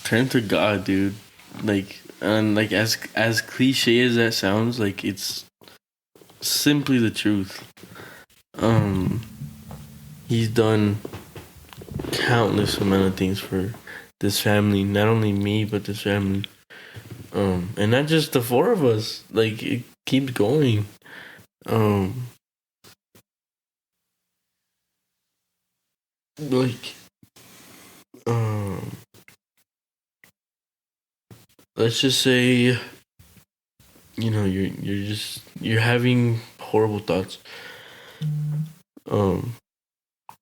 Turn to God, dude. Like, and like as cliche as that sounds, like it's simply the truth. He's done countless amount of things for this family, not only me but this family. And not just the four of us. Like it keeps going. Like, let's just say, you're having horrible thoughts.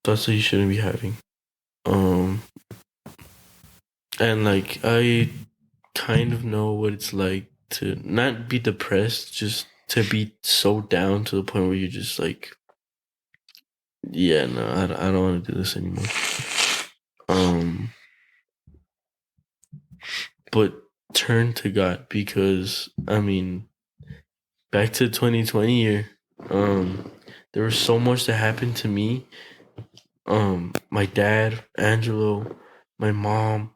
Thoughts that you shouldn't be having. And like I kind of know what it's like to not be depressed, just to be so down to the point where you're just like, yeah, no, I don't want to do this anymore. But turn to God, because I mean, back to 2020 year, there was so much that happened to me. My dad, Angelo, my mom,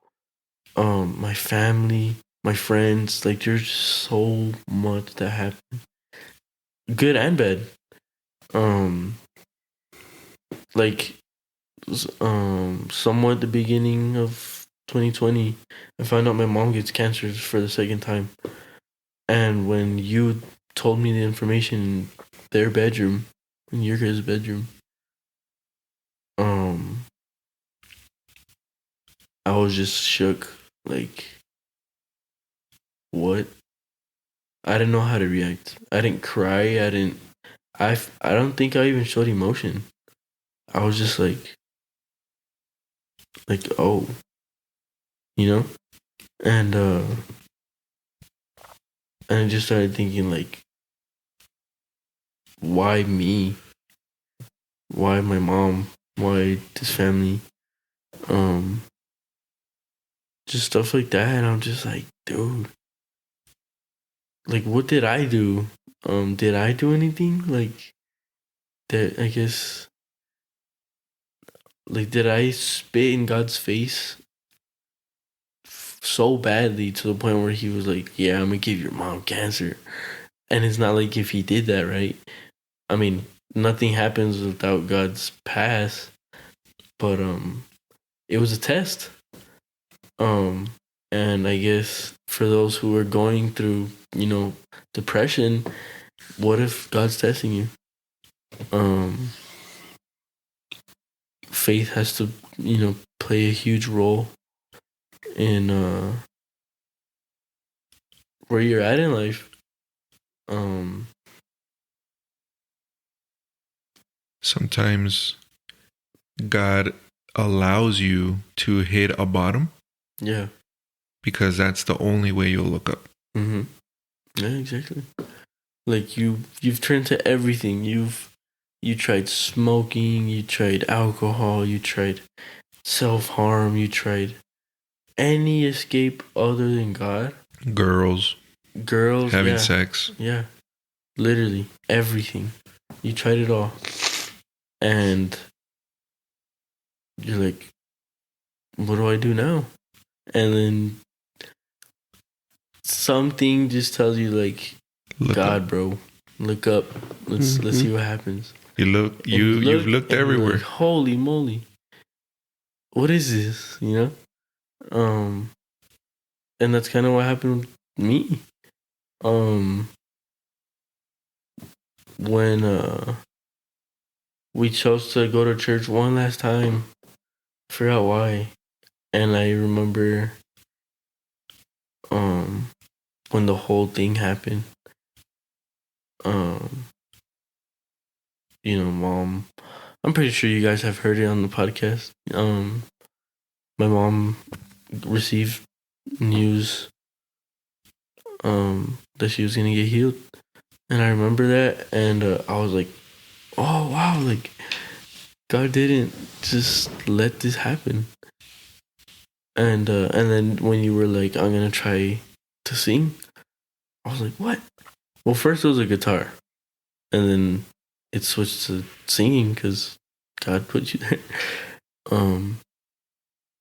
my family, my friends, like there's so much that happened. Good and bad. Like somewhat at the beginning of 2020, I found out my mom gets cancer for the second time. And when you told me the information in their bedroom, in your guys' bedroom, I was just shook. Like, what? I didn't know how to react. I didn't cry. I don't think I even showed emotion. I was just like, oh, and I just started thinking like, why me? Why my mom? Why this family? Just stuff like that. And I'm just like, dude, like, what did I do? Did I do anything? Like, that, I guess, like, did I spit in God's face so badly to the point where he was like, yeah, I'm gonna give your mom cancer? And it's not like if he did that, right? I mean, nothing happens without God's pass, but it was a test. And I guess for those who are going through, depression, what if God's testing you? Faith has to, play a huge role in where you're at in life. Sometimes God allows you to hit a bottom. Yeah. Because that's the only way you'll look up. Mm-hmm. Yeah, exactly. Like you've turned to everything. You tried smoking, you tried alcohol, you tried self-harm, you tried any escape other than God. Girls, having yeah. sex. Yeah. Literally everything. You tried it all. And you're like, what do I do now? And then something just tells you like, look God, up. Bro, look up. Let's see what happens. You've looked everywhere. Like, holy moly, what is this? And that's kind of what happened with me. When we chose to go to church one last time. Forgot why. And I remember when the whole thing happened. Mom, I'm pretty sure you guys have heard it on the podcast. My mom received news that she was gonna get healed, and I remember that, and I was like, oh wow, like God didn't just let this happen. And then when you were like, I'm gonna try to sing, I was like, what? Well, first it was a guitar, and then it switched to singing because God put you there.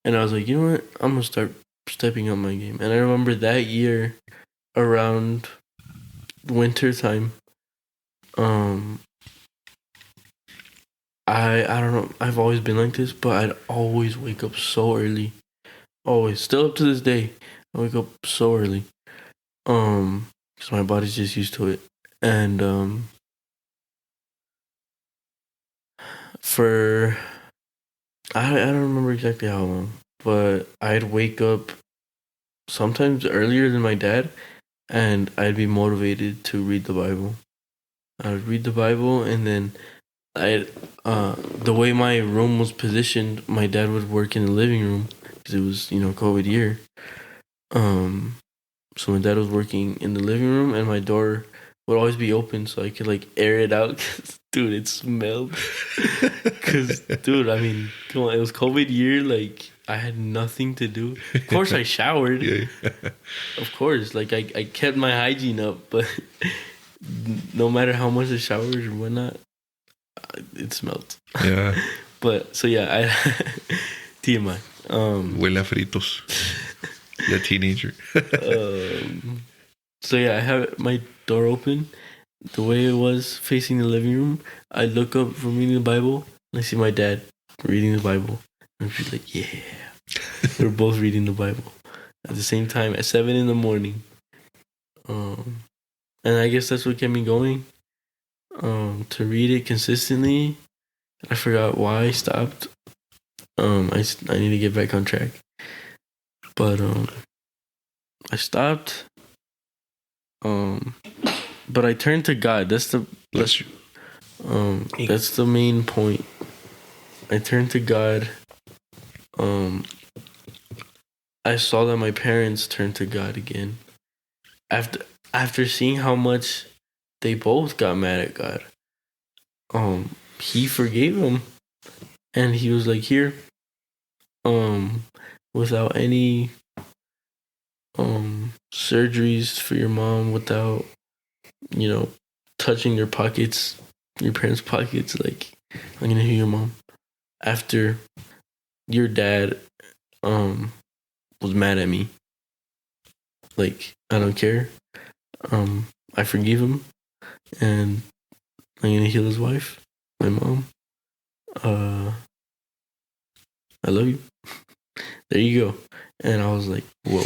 And I was like, you know what? I'm gonna start stepping up my game. And I remember that year, around winter time, I don't know. I've always been like this, but I'd always wake up so early. Always, still up to this day, I wake up so early. Because my body's just used to it. And for I don't remember exactly how long, but I'd wake up sometimes earlier than my dad, and I'd be motivated to read the Bible. I would read the Bible, and then the way my room was positioned, my dad would work in the living room because it was COVID year. So my dad was working in the living room, and my door would always be open so I could like air it out. Dude, it smelled. Cause dude, I mean, come on, it was COVID year. Like I had nothing to do. Of course, I showered. Yeah. Of course, like I kept my hygiene up, but no matter how much I showered or whatnot, it smelled. Yeah. But so yeah, TMI. Huele a fritos. The teenager. So yeah, I have my door open. The way it was facing the living room, I look up from reading the Bible, and I see my dad reading the Bible. And she's like, yeah. We're both reading the Bible at the same time at 7 a.m. And I guess that's what kept me going. To read it consistently. I forgot why I stopped. I need to get back on track. But I stopped. But I turned to God. That's the main point. I turned to God. I saw that my parents turned to God again. After seeing how much they both got mad at God. He forgave them, and he was like, here, without any surgeries for your mom, without touching your pockets, your parents' pockets, like, I'm gonna heal your mom. After your dad was mad at me, like, I don't care, I forgive him, and I'm gonna heal his wife, my mom. I love you. There you go. And I was like, whoa,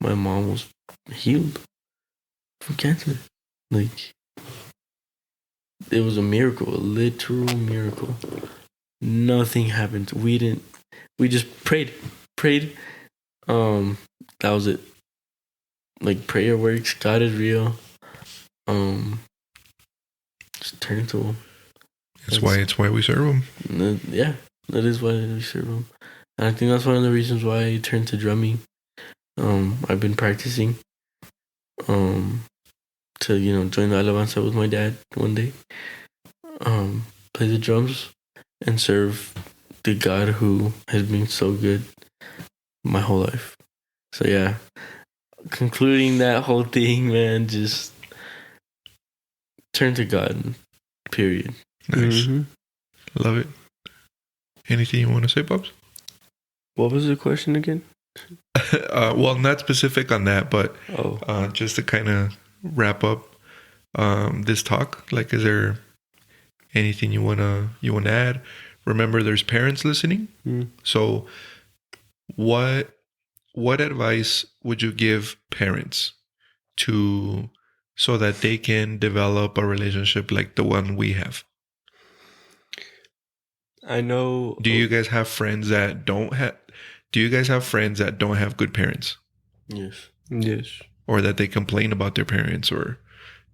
my mom was healed from cancer. Like, it was a miracle, a literal miracle. Nothing happened. We just prayed. That was it. Like, prayer works. God is real. Just turn to him. It's why we serve him. Yeah, that is why we serve him. And I think that's one of the reasons why I turned to drumming. I've been practicing to join the alabanza with my dad one day, play the drums and serve the God who has been so good my whole life. So yeah, concluding that whole thing, man, just turn to God, period. Nice. Mm-hmm. Love it. Anything you want to say, Pops? What was the question again? Well, not specific on that, but just to kind of wrap up this talk. Like, is there anything you wanna add? Remember, there's parents listening. So, what advice would you give parents so that they can develop a relationship like the one we have? I know. Do you guys have friends that don't have? Do you guys have friends that don't have good parents, Yes. Yes. or that they complain about their parents, or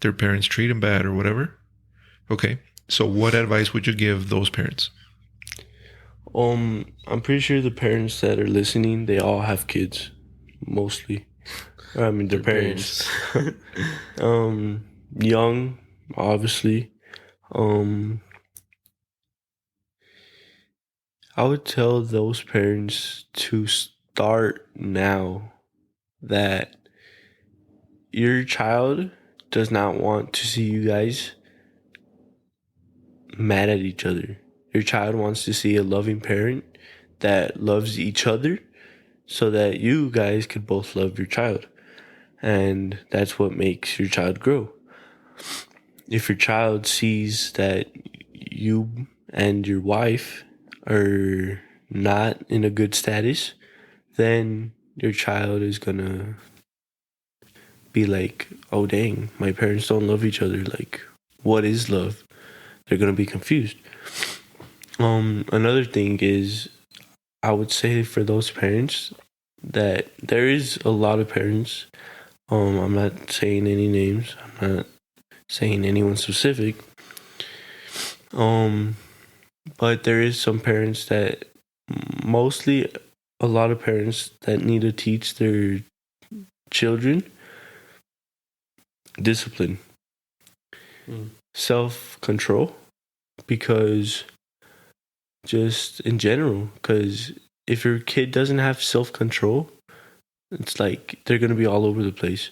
their parents treat them bad, or whatever? Okay. So, what advice would you give those parents? I'm pretty sure the parents that are listening, they all have kids, mostly. I mean, their parents. Young, obviously. Um, I would tell those parents to start now that your child does not want to see you guys mad at each other. Your child wants to see a loving parent that loves each other so that you guys could both love your child. And that's what makes your child grow. If your child sees that you and your wife are not in a good status, then your child is gonna be like, oh dang, my parents don't love each other. Like, what is love? They're gonna be confused. Another thing is, I would say for those parents that there is a lot of parents. I'm not saying any names. I'm not saying anyone specific. But there is some parents that, mostly a lot of parents that need to teach their children discipline, self-control, because just in general, because if your kid doesn't have self-control, it's like they're going to be all over the place.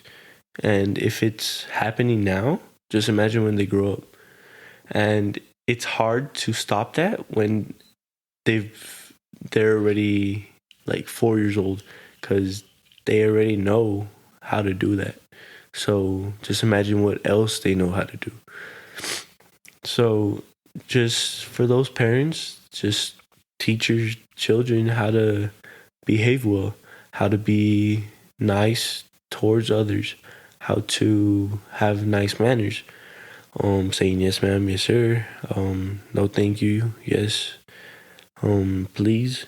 And if it's happening now, just imagine when they grow up. And it's hard to stop that when they're already like 4 years old, because they already know how to do that. So just imagine what else they know how to do. So just for those parents, just teach your children how to behave well, how to be nice towards others, how to have nice manners. Saying yes ma'am, yes sir, no thank you, yes, please,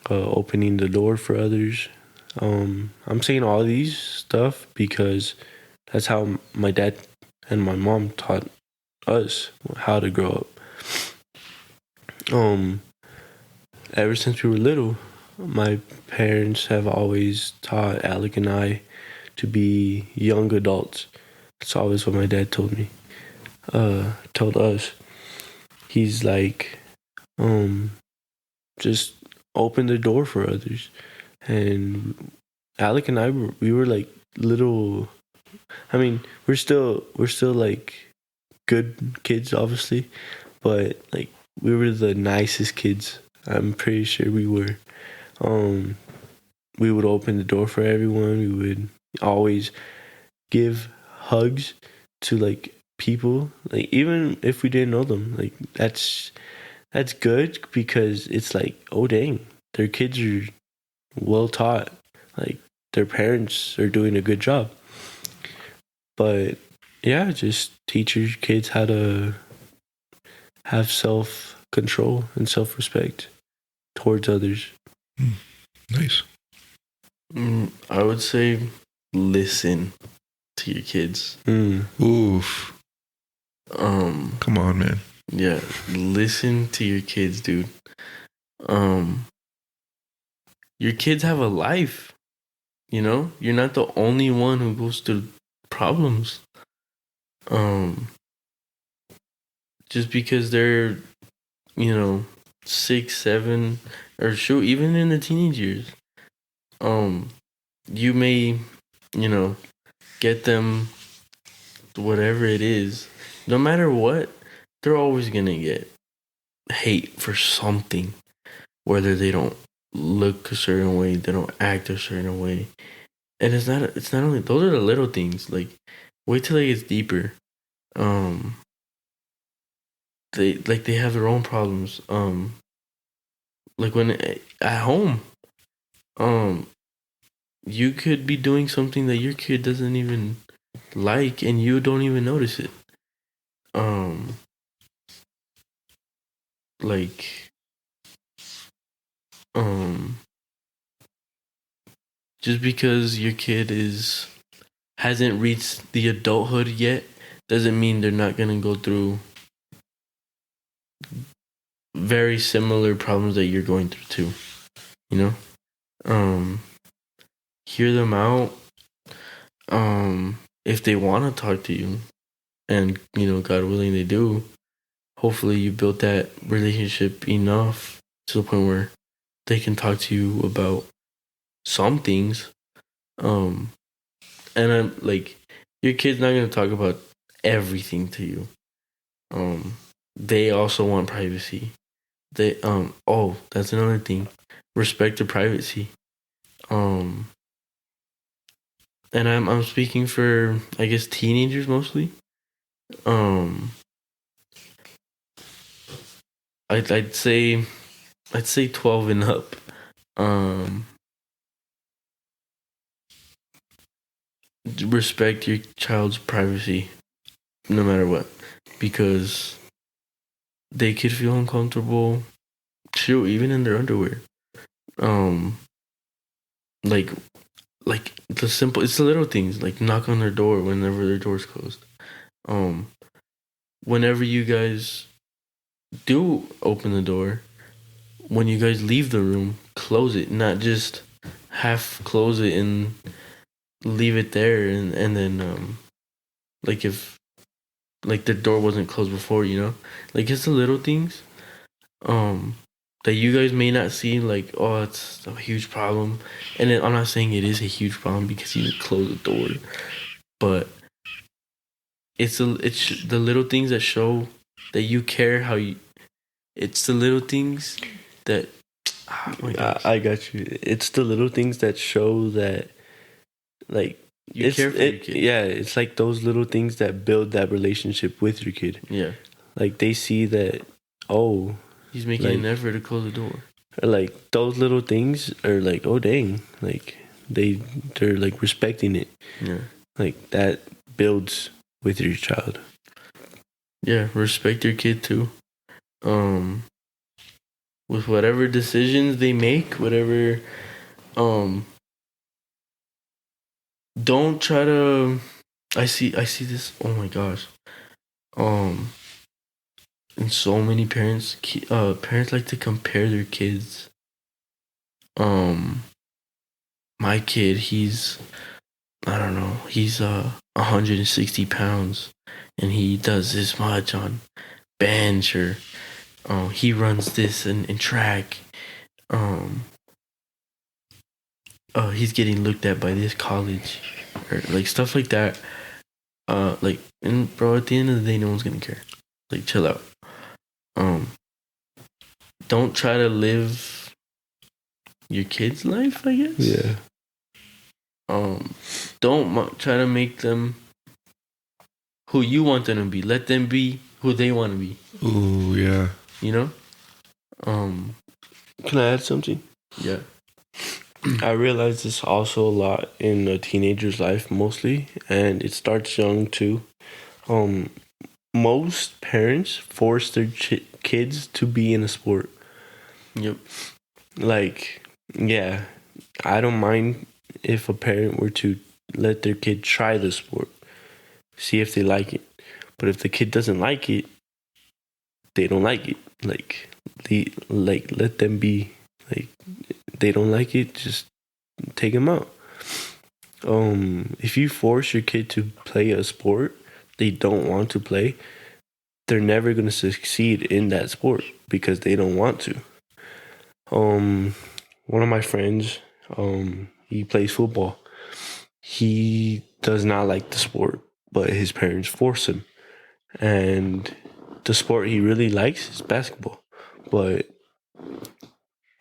opening the door for others. I'm saying all these stuff because that's how my dad and my mom taught us how to grow up. Ever since we were little, my parents have always taught Alec and I to be young adults. That's always what my dad told me. Told us. He's like, just open the door for others. And Alec and we were like little. I mean, we're still like good kids, obviously, but like we were the nicest kids. I'm pretty sure we were. We would open the door for everyone. We would always give hugs to like people, like even if we didn't know them. Like that's good because it's like, oh dang, their kids are well taught. Like their parents are doing a good job. But yeah, just teach your kids how to have self-control and self-respect towards others. Nice. I would say listen to your kids. Oof. Come on, man. Yeah, listen to your kids, dude. Your kids have a life. You know, you're not the only one who goes through problems. Just because they're, 6, 7, or shoot, even in the teenage years, you may, get them whatever it is. No matter what, they're always gonna get hate for something, whether they don't look a certain way, they don't act a certain way. And it's not only those are the little things. Like, wait till it gets deeper. They have their own problems. Like when at home, you could be doing something that your kid doesn't even like, and you don't even notice it. Like just because your kid hasn't reached the adulthood yet doesn't mean they're not gonna go through very similar problems that you're going through too. You know? Hear them out. If they want to talk to you, and God willing they do, hopefully you built that relationship enough to the point where they can talk to you about some things. And I'm like, your kid's not gonna talk about everything to you. They also want privacy. That's another thing. Respect their privacy. And I'm speaking for, I guess, teenagers mostly. I'd say 12 and up. Respect your child's privacy no matter what, because they could feel uncomfortable, shoot, even in their underwear. Like it's the little things, like knock on their door whenever their door's closed. Whenever you guys do open the door, when you guys leave the room, close it, not just half close it and leave it there, and then like if like the door wasn't closed before, like it's the little things that you guys may not see, like, oh, it's a huge problem. And then I'm not saying it is a huge problem because you didn't close the door, but it's the little things that show that you care. It's the little things that I got you. It's the little things that show that, like, you care for your kid. Yeah, it's like those little things that build that relationship with your kid. Yeah, like they see that, oh, he's making an effort to close the door. Like those little things are like, oh dang, like they're like respecting it. Yeah, like that builds with your child. Yeah, respect your kid too. With whatever decisions they make, whatever, don't try to. I see this. Oh my gosh. And so many parents like to compare their kids. My kid, he's, I don't know, he's 160 pounds, and he does this much on bench, or he runs this in track. He's getting looked at by this college, or like stuff like that. And bro, at the end of the day, no one's gonna care. Like, chill out. Don't try to live your kid's life, I guess. Yeah. Don't try to make them who you want them to be. Let them be who they want to be. Ooh, yeah. Can I add something? Yeah. I realize this also a lot in a teenager's life, mostly, and it starts young too. Most parents force their kids to be in a sport. Yep. Like, yeah, I don't mind if a parent were to let their kid try the sport, see if they like it. But if the kid doesn't like it, they don't like it. Let them be. Like, they don't like it, just take them out. If you force your kid to play a sport they don't want to play, they're never going to succeed in that sport because they don't want to. One of my friends, he plays football. He does not like the sport, but his parents force him. And the sport he really likes is basketball. But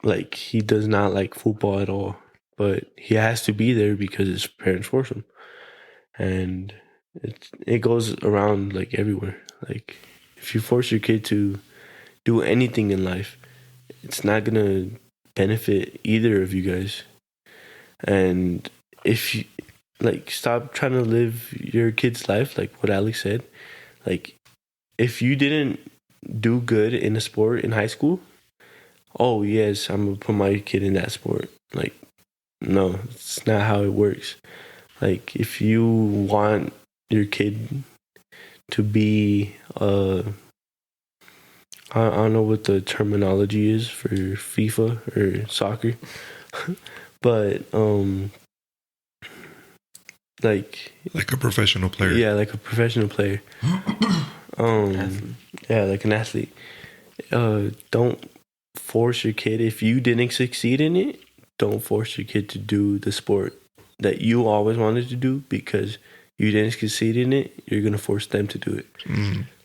like, he does not like football at all. But he has to be there because his parents force him. And it goes around like everywhere. Like, if you force your kid to do anything in life, it's not gonna benefit either of you guys. And if you stop trying to live your kid's life, like what Alex said. Like, if you didn't do good in a sport in high school, oh yes, I'm gonna put my kid in that sport. Like, no, it's not how it works. Like, if you want your kid to be I don't know what the terminology is for FIFA or soccer, but like Like a professional player. yeah, like a professional player. Athlete. Yeah, like an athlete. Don't force your kid if you didn't succeed in it. Don't force your kid to do the sport that you always wanted to do because you didn't succeed in it. You're gonna force them to do it.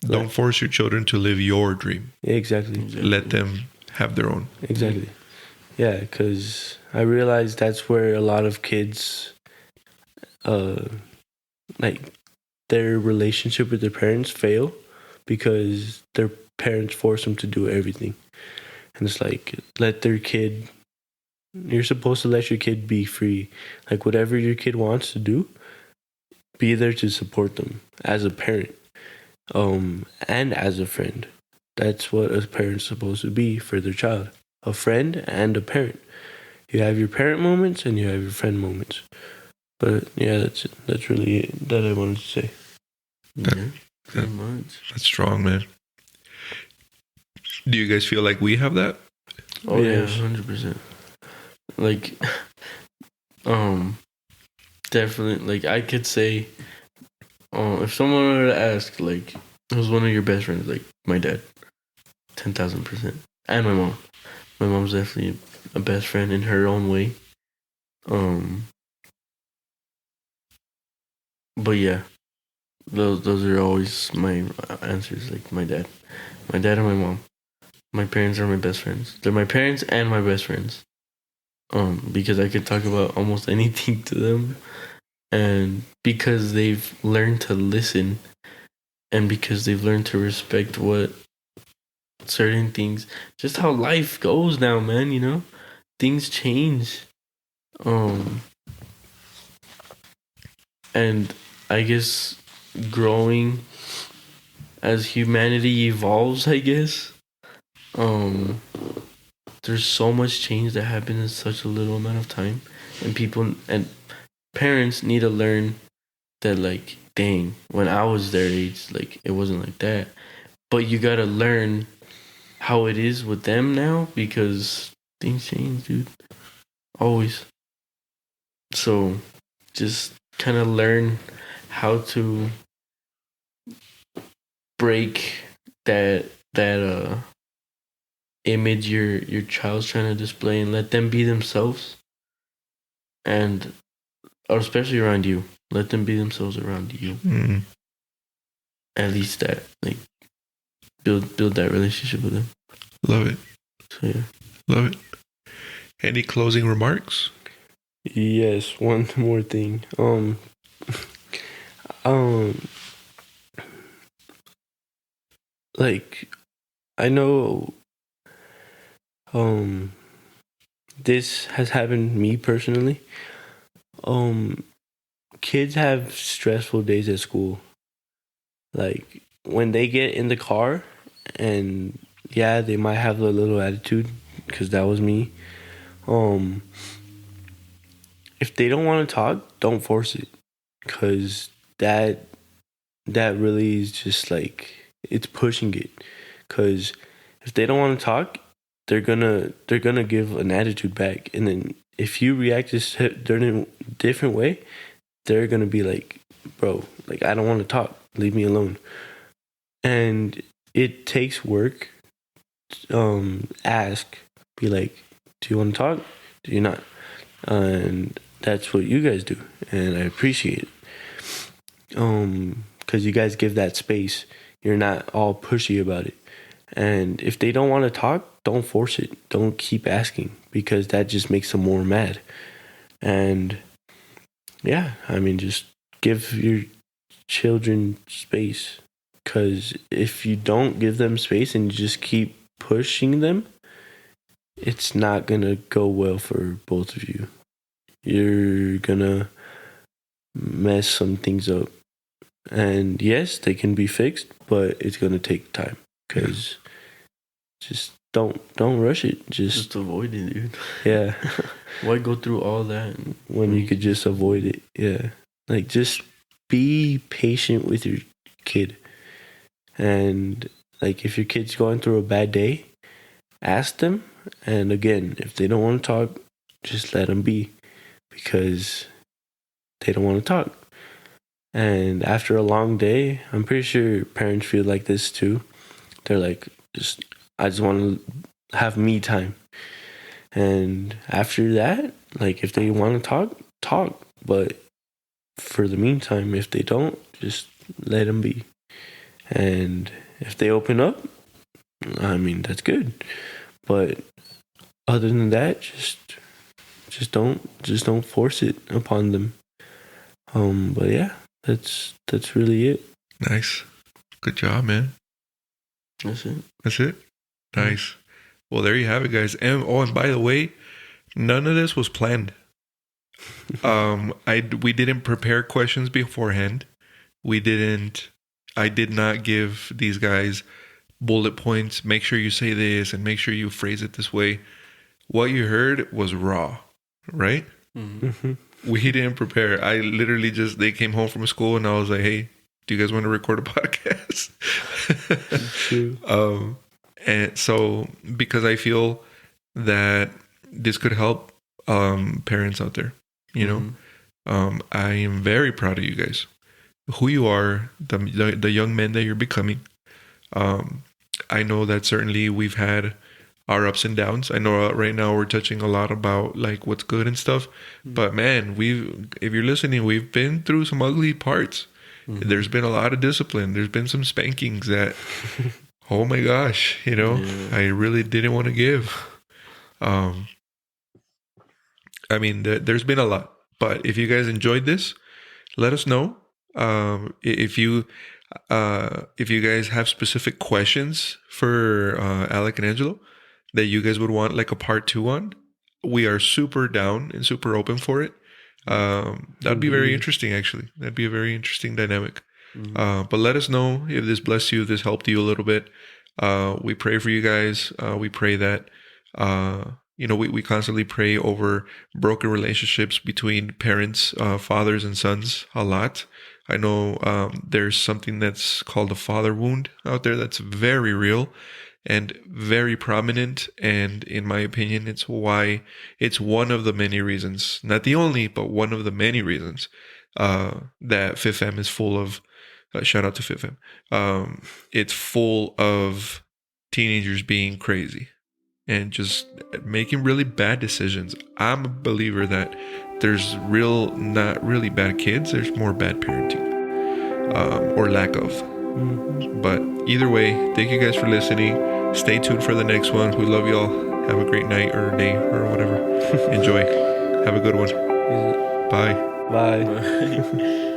Don't force your children to live your dream. Exactly. Let them have their own. Exactly. Yeah, because I realized that's where a lot of kids, like their relationship with their parents fail because their parents force them to do everything. And it's like, let their kid, you're supposed to let your kid be free. Like whatever your kid wants to do, be there to support them as a parent, and as a friend. That's what a parent's supposed to be for their child. A friend and a parent. You have your parent moments and you have your friend moments. But yeah, that's it. That's really it that I wanted to say. Yeah, pretty much. That's strong, man. Do you guys feel like we have that? Oh yeah, Yes. 100%. Like, definitely. Like I could say, if someone were to ask, like, who's one of your best friends? Like my dad, 10,000%, and my mom. My mom's definitely a best friend in her own way. But yeah, those are always my answers. Like my dad and my mom. My parents are my best friends. They're my parents and my best friends. Because I could talk about almost anything to them, and because they've learned to listen, and because they've learned to respect what certain things, just how life goes now, man. You know, things change. And I guess growing as humanity evolves, I guess, there's so much change that happens in such a little amount of time, and people and parents need to learn that, like, dang, when I was their age, like, it wasn't like that. But you gotta learn how it is with them now, because things change, dude, always. So just kind of learn how to break that image your child's trying to display, and let them be themselves, and or especially around you, let them be themselves around you. At least that, like, build that relationship with them. Love it. So yeah. Love it. Any closing remarks? Yes, one more thing. Like I know this has happened to me personally. Kids have stressful days at school. Like when they get in the car, and yeah, they might have a little attitude, because that was me. If they don't want to talk, don't force it, because that really is just like, it's pushing it. Because if they don't want to talk, they're gonna give an attitude back, and then if you react this different way, they're gonna be like, bro, like, I don't want to talk, leave me alone. And it takes work. Ask, be like, do you want to talk, do you not? And that's what you guys do, and I appreciate it. Because you guys give that space. You're not all pushy about it. And if they don't want to talk, don't force it. Don't keep asking, because that just makes them more mad. And yeah, I mean, just give your children space. Because if you don't give them space and you just keep pushing them, it's not going to go well for both of you. You're going to mess some things up. And yes, they can be fixed, but it's going to take time, because just don't rush it. Just avoid it, dude. yeah. Why go through all that when you could just avoid it? Yeah, like just be patient with your kid, and like if your kid's going through a bad day, ask them. And again, if they don't want to talk, just let them be, because they don't want to talk. And after a long day, I'm pretty sure parents feel like this too. They're like, I just want to have me time. And after that, like if they want to talk. But for the meantime, if they don't, just let them be. And if they open up, I mean, that's good. But other than that, just don't force it upon them. But yeah, that's really it. Nice. Good job, man. That's it. That's it? Nice. Well, there you have it, guys. And by the way, none of this was planned. We didn't prepare questions beforehand. I did not give these guys bullet points. Make sure you say this and make sure you phrase it this way. What you heard was raw, right? Mm-hmm. We didn't prepare. I literally they came home from school and I was like, hey, do you guys want to record a podcast? True. And so, because I feel that this could help parents out there, you know, I am very proud of you guys, who you are, the young men that you're becoming. I know that certainly we've had our ups and downs. I know right now we're touching a lot about like what's good and stuff, but man, if you're listening, we've been through some ugly parts. There's been a lot of discipline. There's been some spankings that, oh my gosh, you know, I really didn't want to give. I mean, there's been a lot. But if you guys enjoyed this, let us know. If you guys have specific questions for Alec and Angelo that you guys would want like a part 2 on, we are super down and super open for it. That'd be very interesting, actually. That'd be a very interesting dynamic. But let us know if this blessed you, if this helped you a little bit. We pray for you guys. We pray that, we constantly pray over broken relationships between parents, fathers and sons a lot. I know there's something that's called a father wound out there that's very real and very prominent. And in my opinion, it's one of the many reasons, not the only, but one of the many reasons that Fifth M is full of, shout out to Fifth M. It's full of teenagers being crazy and just making really bad decisions. I'm a believer that there's not really bad kids. There's more bad parenting or lack of. But either way, thank you guys for listening. Stay tuned for the next one. We love y'all. Have a great night or day or whatever. Enjoy. Have a good one. Bye. Bye.